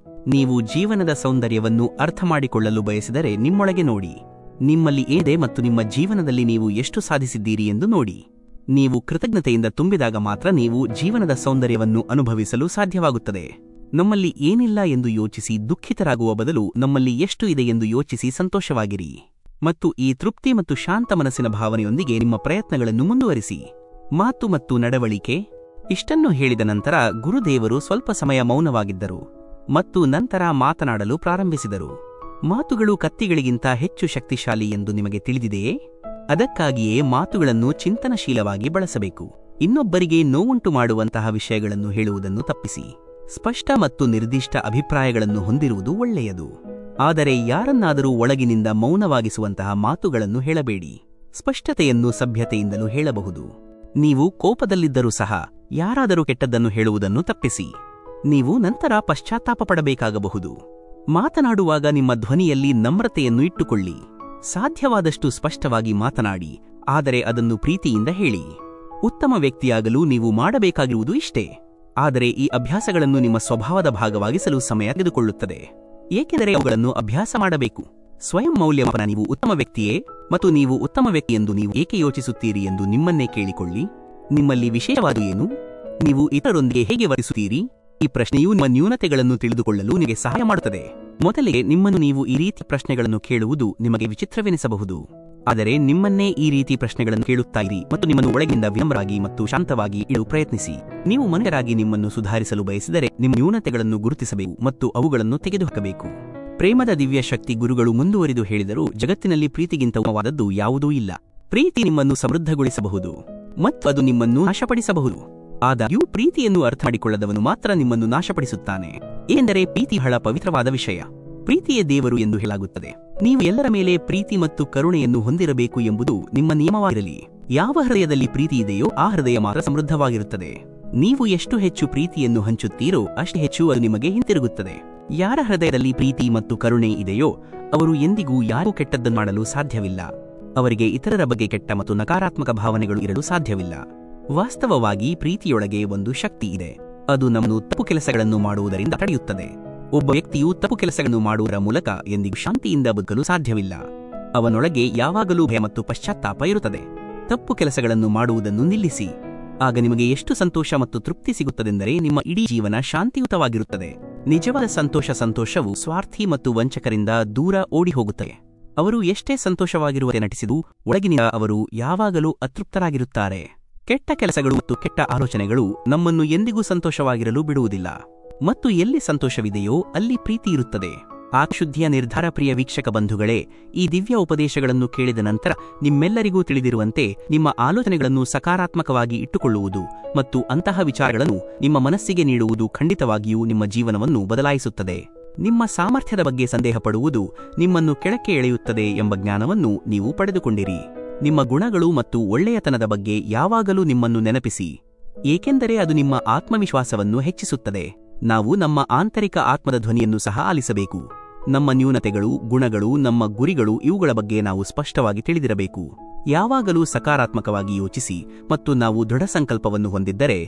ನೀವು ಜೀವನದ ಸೌಂದರ್ಯವನ್ನು ಅರ್ಥಮಾಡಿಕೊಳ್ಳಲು ಬಯಸಿದರೆ ನಿಮ್ಮೊಳಗೆ ನೋಡಿ. ನಿಮ್ಮಲ್ಲಿ ಏನಿದೆ ಮತ್ತು ನಿಮ್ಮ ಜೀವನದಲ್ಲಿ ನೀವು ಎಷ್ಟು ಸಾಧಿಸಿದ್ದೀರಿ ಎಂದು ನೋಡಿ. ನೀವು ಕೃತಜ್ಞತೆಯಿಂದ ತುಂಬಿದಾಗ ಮಾತ್ರ ನೀವು ಜೀವನದ ಸೌಂದರ್ಯವನ್ನು ಅನುಭವಿಸಲು ಸಾಧ್ಯವಾಗುತ್ತದೆ. ನಮ್ಮಲ್ಲಿ ಏನಿಲ್ಲ ಎಂದು ಯೋಚಿಸಿ ದುಃಖಿತರಾಗುವ ಬದಲು ನಮ್ಮಲ್ಲಿ ಎಷ್ಟು ಇದೆ ಎಂದು ಯೋಚಿಸಿ ಸಂತೋಷವಾಗಿರಿ. ಮತ್ತು ಈ ತೃಪ್ತಿ ಮತ್ತು ಶಾಂತ ಮನಸ್ಸಿನ ಭಾವನೆಯೊಂದಿಗೆ ನಿಮ್ಮ ಪ್ರಯತ್ನಗಳನ್ನು ಮುಂದುವರಿಸಿ. ಮಾತು ಮತ್ತು ನಡವಳಿಕೆ. ಇಷ್ಟನ್ನು ಹೇಳಿದ ನಂತರ ಗುರುದೇವರು ಸ್ವಲ್ಪ ಸಮಯ ಮೌನವಾಗಿದ್ದರು ಮತ್ತು ನಂತರ ಮಾತನಾಡಲು ಪ್ರಾರಂಭಿಸಿದರು. ಮಾತುಗಳು ಕತ್ತಿಗಳಿಗಿಂತ ಹೆಚ್ಚು ಶಕ್ತಿಶಾಲಿ ಎಂದು ನಿಮಗೆ ತಿಳಿದಿದೆಯೇ? ಅದಕ್ಕಾಗಿಯೇ ಮಾತುಗಳನ್ನು ಚಿಂತನಶೀಲವಾಗಿ ಬಳಸಬೇಕು. ಇನ್ನೊಬ್ಬರಿಗೆ ನೋವುಂಟು ಮಾಡುವಂತಹ ವಿಷಯಗಳನ್ನು ಹೇಳುವುದನ್ನು ತಪ್ಪಿಸಿ. ಸ್ಪಷ್ಟ ಮತ್ತು ನಿರ್ದಿಷ್ಟ ಅಭಿಪ್ರಾಯಗಳನ್ನು ಹೊಂದಿರುವುದು ಒಳ್ಳೆಯದು, ಆದರೆ ಯಾರನ್ನಾದರೂ ಒಳಗಿನಿಂದ ಮೌನವಾಗಿಸುವಂತಹ ಮಾತುಗಳನ್ನು ಹೇಳಬೇಡಿ. ಸ್ಪಷ್ಟತೆಯನ್ನು ಸಭ್ಯತೆಯಿಂದಲೂ ಹೇಳಬಹುದು. ನೀವು ಕೋಪದಲ್ಲಿದ್ದರೂ ಸಹ ಯಾರಾದರೂ ಕೆಟ್ಟದ್ದನ್ನು ಹೇಳುವುದನ್ನು ತಪ್ಪಿಸಿ. ನೀವು ನಂತರ ಪಶ್ಚಾತ್ತಾಪ ಪಡಬೇಕಾಗಬಹುದು. ಮಾತನಾಡುವಾಗ ನಿಮ್ಮ ಧ್ವನಿಯಲ್ಲಿ ನಮ್ರತೆಯನ್ನು ಇಟ್ಟುಕೊಳ್ಳಿ. ಸಾಧ್ಯವಾದಷ್ಟು ಸ್ಪಷ್ಟವಾಗಿ ಮಾತನಾಡಿ, ಆದರೆ ಅದನ್ನು ಪ್ರೀತಿಯಿಂದ ಹೇಳಿ. ಉತ್ತಮ ವ್ಯಕ್ತಿಯಾಗಲು ನೀವು ಮಾಡಬೇಕಾಗಿರುವುದು ಇಷ್ಟೇ, ಆದರೆ ಈ ಅಭ್ಯಾಸಗಳನ್ನು ನಿಮ್ಮ ಸ್ವಭಾವದ ಭಾಗವಾಗಿಸಲು ಸಮಯ ತೆಗೆದುಕೊಳ್ಳುತ್ತದೆ, ಏಕೆಂದರೆ ಅವುಗಳನ್ನು ಅಭ್ಯಾಸ ಮಾಡಬೇಕು. ಸ್ವಯಂ ಮೌಲ್ಯಮಾಪನ. ನೀವು ಉತ್ತಮ ವ್ಯಕ್ತಿಯೇ ಮತ್ತು ನೀವು ಉತ್ತಮ ವ್ಯಕ್ತಿ ಎಂದು ನೀವು ಏಕೆ ಯೋಚಿಸುತ್ತೀರಿ ಎಂದು ನಿಮ್ಮನ್ನೇ ಕೇಳಿಕೊಳ್ಳಿ. ನಿಮ್ಮಲ್ಲಿ ವಿಶೇಷವಾದ ಏನು? ನೀವು ಇತರರೊಂದಿಗೆ ಹೇಗೆ ವರ್ತಿಸುತ್ತೀರಿ? ಈ ಪ್ರಶ್ನೆಯು ನಿಮ್ಮ ನ್ಯೂನತೆಗಳನ್ನು ತಿಳಿದುಕೊಳ್ಳಲು ನಿಮಗೆ ಸಹಾಯ ಮಾಡುತ್ತದೆ. ಮೊದಲಿಗೆ ನಿಮ್ಮನ್ನು ನೀವು ಈ ರೀತಿ ಪ್ರಶ್ನೆಗಳನ್ನು ಕೇಳುವುದು ನಿಮಗೆ ವಿಚಿತ್ರವೆನಿಸಬಹುದು, ಆದರೆ ನಿಮ್ಮನ್ನೇ ಈ ರೀತಿ ಪ್ರಶ್ನೆಗಳನ್ನು ಕೇಳುತ್ತಾ ಇರಿ ಮತ್ತು ನಿಮ್ಮನ್ನು ಒಳಗಿಂದ ವಿನಮ್ರರಾಗಿ ಮತ್ತು ಶಾಂತವಾಗಿ ಇಡಲು ಪ್ರಯತ್ನಿಸಿ. ನೀವು ಮನುಷ್ಯರಾಗಿ ನಿಮ್ಮನ್ನು ಸುಧಾರಿಸಲು ಬಯಸಿದರೆ ನಿಮ್ಮ ನ್ಯೂನತೆಗಳನ್ನು ಗುರುತಿಸಬೇಕು ಮತ್ತು ಅವುಗಳನ್ನು ತೆಗೆದುಹಾಕಬೇಕು. ಪ್ರೇಮದ ದಿವ್ಯ ಶಕ್ತಿ. ಗುರುಗಳು ಮುಂದುವರಿದು ಹೇಳಿದರು, ಜಗತ್ತಿನಲ್ಲಿ ಪ್ರೀತಿಗಿಂತ ಉತ್ತಮವಾದದ್ದು ಯಾವುದೂ ಇಲ್ಲ. ಪ್ರೀತಿ ನಿಮ್ಮನ್ನು ಸಮೃದ್ಧಗೊಳಿಸಬಹುದು ಮತ್ತು ಅದು ನಿಮ್ಮನ್ನು ನಾಶಪಡಿಸಬಹುದು. ಆದಾಗ್ಯೂ ಪ್ರೀತಿಯನ್ನು ಅರ್ಥ ಮಾಡಿಕೊಳ್ಳದವನು ಮಾತ್ರ ನಿಮ್ಮನ್ನು ನಾಶಪಡಿಸುತ್ತಾನೆ, ಏಕೆಂದರೆ ಪ್ರೀತಿ ಬಹಳ ಪವಿತ್ರವಾದ ವಿಷಯ. ಪ್ರೀತಿಯೇ ದೇವರು ಎಂದು ಹೇಳಲಾಗುತ್ತದೆ. ನೀವು ಎಲ್ಲರ ಮೇಲೆ ಪ್ರೀತಿ ಮತ್ತು ಕರುಣೆಯನ್ನು ಹೊಂದಿರಬೇಕು ಎಂಬುದು ನಿಮ್ಮ ನಿಯಮವಾಗಿರಲಿ. ಯಾವ ಹೃದಯದಲ್ಲಿ ಪ್ರೀತಿ ಇದೆಯೋ ಆ ಹೃದಯ ಮಾತ್ರ ಸಮೃದ್ಧವಾಗಿರುತ್ತದೆ. ನೀವು ಎಷ್ಟು ಹೆಚ್ಚು ಪ್ರೀತಿಯನ್ನು ಹಂಚುತ್ತೀರೋ ಅಷ್ಟೇ ಹೆಚ್ಚು ಅದು ನಿಮಗೆ ಹಿಂತಿರುಗುತ್ತದೆ. ಯಾರ ಹೃದಯದಲ್ಲಿ ಪ್ರೀತಿ ಮತ್ತು ಕರುಣೆ ಇದೆಯೋ ಅವರು ಎಂದಿಗೂ ಯಾರೂ ಕೆಟ್ಟದ್ದನ್ನು ಮಾಡಲು ಸಾಧ್ಯವಿಲ್ಲ. ಅವರಿಗೆ ಇತರರ ಬಗ್ಗೆ ಕೆಟ್ಟ ಮತ್ತು ನಕಾರಾತ್ಮಕ ಭಾವನೆಗಳು ಇರಲು ಸಾಧ್ಯವಿಲ್ಲ. ವಾಸ್ತವವಾಗಿ ಪ್ರೀತಿಯೊಳಗೆ ಒಂದು ಶಕ್ತಿ ಇದೆ. ಅದು ನಮ್ಮನ್ನು ತಪ್ಪು ಕೆಲಸಗಳನ್ನು ಮಾಡುವುದರಿಂದ ತಡೆಯುತ್ತದೆ. ಒಬ್ಬ ವ್ಯಕ್ತಿಯು ತಪ್ಪು ಕೆಲಸಗಳನ್ನು ಮಾಡುವುದರ ಮೂಲಕ ಎಂದಿಗೂ ಶಾಂತಿಯಿಂದ ಬದುಕಲು ಸಾಧ್ಯವಿಲ್ಲ. ಅವನೊಳಗೆ ಯಾವಾಗಲೂ ಭಯ ಮತ್ತು ಪಶ್ಚಾತ್ತಾಪ ಇರುತ್ತದೆ. ತಪ್ಪು ಕೆಲಸಗಳನ್ನು ಮಾಡುವುದನ್ನು ನಿಲ್ಲಿಸಿ. ಆಗ ನಿಮಗೆ ಎಷ್ಟು ಸಂತೋಷ ಮತ್ತು ತೃಪ್ತಿ ಸಿಗುತ್ತದೆಂದರೆ ನಿಮ್ಮ ಇಡೀ ಜೀವನ ಶಾಂತಿಯುತವಾಗಿರುತ್ತದೆ. ನಿಜವಾದ ಸಂತೋಷವು ಸ್ವಾರ್ಥಿ ಮತ್ತು ವಂಚಕರಿಂದ ದೂರ ಓಡಿ ಹೋಗುತ್ತದೆ. ಅವರು ಎಷ್ಟೇ ಸಂತೋಷವಾಗಿರುವಂತೆ ನಟಿಸಿದರೂ ಒಳಗಿನಿಂದ ಅವರು ಯಾವಾಗಲೂ ಅತೃಪ್ತರಾಗಿರುತ್ತಾರೆ. ಕೆಟ್ಟ ಕೆಲಸಗಳು ಮತ್ತು ಕೆಟ್ಟ ಆಲೋಚನೆಗಳು ನಮ್ಮನ್ನು ಎಂದಿಗೂ ಸಂತೋಷವಾಗಿರಲು ಬಿಡುವುದಿಲ್ಲ. ಮತ್ತು ಎಲ್ಲಿ ಸಂತೋಷವಿದೆಯೋ ಅಲ್ಲಿ ಪ್ರೀತಿ ಇರುತ್ತದೆ. ಶುದ್ಧಿಯ ನಿರ್ಧಾರ. ಪ್ರಿಯ ವೀಕ್ಷಕ ಬಂಧುಗಳೇ, ಈ ದಿವ್ಯ ಉಪದೇಶಗಳನ್ನು ಕೇಳಿದ ನಂತರ ನಿಮ್ಮೆಲ್ಲರಿಗೂ ತಿಳಿದಿರುವಂತೆ ನಿಮ್ಮ ಆಲೋಚನೆಗಳನ್ನು ಸಕಾರಾತ್ಮಕವಾಗಿ ಇಟ್ಟುಕೊಳ್ಳುವುದು ಮತ್ತು ಅಂತಹ ವಿಚಾರಗಳನ್ನು ನಿಮ್ಮ ಮನಸ್ಸಿಗೆ ನೀಡುವುದು ಖಂಡಿತವಾಗಿಯೂ ನಿಮ್ಮ ಜೀವನವನ್ನು ಬದಲಾಯಿಸುತ್ತದೆ. ನಿಮ್ಮ ಸಾಮರ್ಥ್ಯದ ಬಗ್ಗೆ ಸಂದೇಹ ಪಡುವುದು ನಿಮ್ಮನ್ನು ಕೆಳಕ್ಕೆ ಎಳೆಯುತ್ತದೆ ಎಂಬ ಜ್ಞಾನವನ್ನು ನೀವು ಪಡೆದುಕೊಂಡಿರಿ. ನಿಮ್ಮ ಗುಣಗಳು ಮತ್ತು ಒಳ್ಳೆಯತನದ ಬಗ್ಗೆ ಯಾವಾಗಲೂ ನಿಮ್ಮನ್ನು ನೆನಪಿಸಿ, ಏಕೆಂದರೆ ಅದು ನಿಮ್ಮ ಆತ್ಮವಿಶ್ವಾಸವನ್ನು ಹೆಚ್ಚಿಸುತ್ತದೆ. ನಾವು ನಮ್ಮ ಆಂತರಿಕ ಆತ್ಮದ ಧ್ವನಿಯನ್ನು ಸಹ ಆಲಿಸಬೇಕು. ನಮ್ಮ ನ್ಯೂನತೆಗಳು, ಗುಣಗಳು, ನಮ್ಮ ಗುರಿಗಳು ಇವುಗಳ ಬಗ್ಗೆ ನಾವು ಸ್ಪಷ್ಟವಾಗಿ ತಿಳಿದಿರಬೇಕು. ಯಾವಾಗಲೂ ಸಕಾರಾತ್ಮಕವಾಗಿ ಯೋಚಿಸಿ ಮತ್ತು ನಾವು ದೃಢ ಸಂಕಲ್ಪವನ್ನು ಹೊಂದಿದ್ದರೆ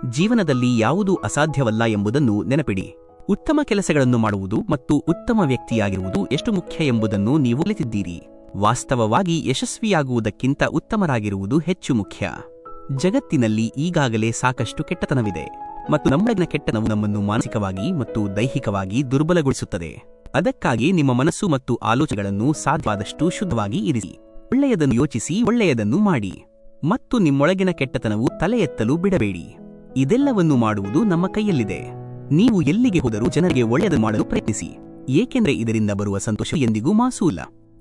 ಜೀವನದಲ್ಲಿ ಯಾವುದೂ ಅಸಾಧ್ಯವಲ್ಲ ಎಂಬುದನ್ನು ನೆನಪಿಡಿ. ಉತ್ತಮ ಕೆಲಸಗಳನ್ನು ಮಾಡುವುದು ಮತ್ತು ಉತ್ತಮ ವ್ಯಕ್ತಿಯಾಗಿರುವುದು ಎಷ್ಟು ಮುಖ್ಯ ಎಂಬುದನ್ನು ನೀವು ಕಲಿತಿದ್ದೀರಿ. ವಾಸ್ತವವಾಗಿ ಯಶಸ್ವಿಯಾಗುವುದಕ್ಕಿಂತ ಉತ್ತಮರಾಗಿರುವುದು ಹೆಚ್ಚು ಮುಖ್ಯ. ಜಗತ್ತಿನಲ್ಲಿ ಈಗಾಗಲೇ ಸಾಕಷ್ಟು ಕೆಟ್ಟತನವಿದೆ ಮತ್ತು ನಮ್ಮೊಳಗಿನ ಕೆಟ್ಟತನವು ನಮ್ಮನ್ನು ಮಾನಸಿಕವಾಗಿ ಮತ್ತು ದೈಹಿಕವಾಗಿ ದುರ್ಬಲಗೊಳಿಸುತ್ತದೆ. ಅದಕ್ಕಾಗಿ ನಿಮ್ಮ ಮನಸ್ಸು ಮತ್ತು ಆಲೋಚನೆಗಳನ್ನು ಸಾಧ್ಯವಾದಷ್ಟು ಶುದ್ಧವಾಗಿ ಇರಿಸಿ. ಒಳ್ಳೆಯದನ್ನು ಯೋಚಿಸಿ, ಒಳ್ಳೆಯದನ್ನು ಮಾಡಿ ಮತ್ತು ನಿಮ್ಮೊಳಗಿನ ಕೆಟ್ಟತನವು ತಲೆ ಎತ್ತಲು ಬಿಡಬೇಡಿ. ಇದೆಲ್ಲವನ್ನು ಮಾಡುವುದು ನಮ್ಮ ಕೈಯಲ್ಲಿದೆ. ನೀವು ಎಲ್ಲಿಗೆ ಹೋದರೂ ಜನರಿಗೆ ಒಳ್ಳೆಯದನ್ನು ಮಾಡಲು ಪ್ರಯತ್ನಿಸಿ, ಏಕೆಂದರೆ ಇದರಿಂದ ಬರುವ ಸಂತೋಷ ಎಂದಿಗೂ ಮಾಸುಲ್ಲ.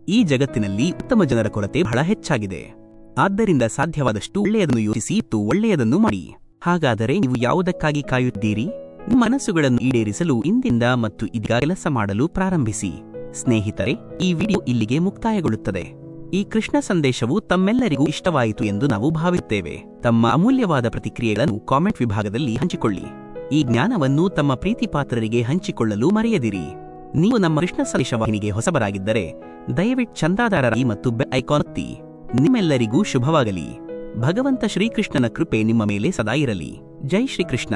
ಈ ಜಗತ್ತಿನಲ್ಲಿ ಉತ್ತಮ ಜನರ ಕೊರತೆ ಬಹಳ ಹೆಚ್ಚಾಗಿದೆ. ಆದ್ದರಿಂದ ಸಾಧ್ಯವಾದಷ್ಟು ಒಳ್ಳೆಯದನ್ನು ಯೋಚಿಸಿ ಮತ್ತು ಒಳ್ಳೆಯದನ್ನು ಮಾಡಿ. ಹಾಗಾದರೆ ನೀವು ಯಾವುದಕ್ಕಾಗಿ ಕಾಯುತ್ತೀರಿ? ನಿಮ್ಮ ಮನಸ್ಸುಗಳನ್ನು ಈಡೇರಿಸಲು ಇಂದಿಂದ ಮತ್ತು ಇದೀಗ ಕೆಲಸ ಮಾಡಲು ಪ್ರಾರಂಭಿಸಿ. ಸ್ನೇಹಿತರೆ, ಈ ವಿಡಿಯೋ ಇಲ್ಲಿಗೆ ಮುಕ್ತಾಯಗೊಳ್ಳುತ್ತದೆ. ಈ ಕೃಷ್ಣ ಸಂದೇಶವು ತಮ್ಮೆಲ್ಲರಿಗೂ ಇಷ್ಟವಾಯಿತು ಎಂದು ನಾವು ಭಾವಿಸುತ್ತೇವೆ. ತಮ್ಮ ಅಮೂಲ್ಯವಾದ ಪ್ರತಿಕ್ರಿಯೆಗಳನ್ನು ಕಾಮೆಂಟ್ ವಿಭಾಗದಲ್ಲಿ ಹಂಚಿಕೊಳ್ಳಿ. ಈ ಜ್ಞಾನವನ್ನು ತಮ್ಮ ಪ್ರೀತಿಪಾತ್ರರಿಗೆ ಹಂಚಿಕೊಳ್ಳಲು ಮರೆಯದಿರಿ. ನೀವು ನಮ್ಮ ಕೃಷ್ಣ ಸಂದೇಶ ವಾಹಿನಿಗೆ ಹೊಸಬರಾಗಿದ್ದರೆ ದಯವಿಟ್ಟು ಚಂದಾದಾರರಾಗಿ ಮತ್ತು ಬೆಲ್ ಐಕಾನ್ ಒತ್ತಿ. ನಿಮ್ಮೆಲ್ಲರಿಗೂ ಶುಭವಾಗಲಿ. ಭಗವಂತ ಶ್ರೀಕೃಷ್ಣನ ಕೃಪೆ ನಿಮ್ಮ ಮೇಲೆ ಸದಾ ಇರಲಿ. ಜೈ ಶ್ರೀಕೃಷ್ಣ.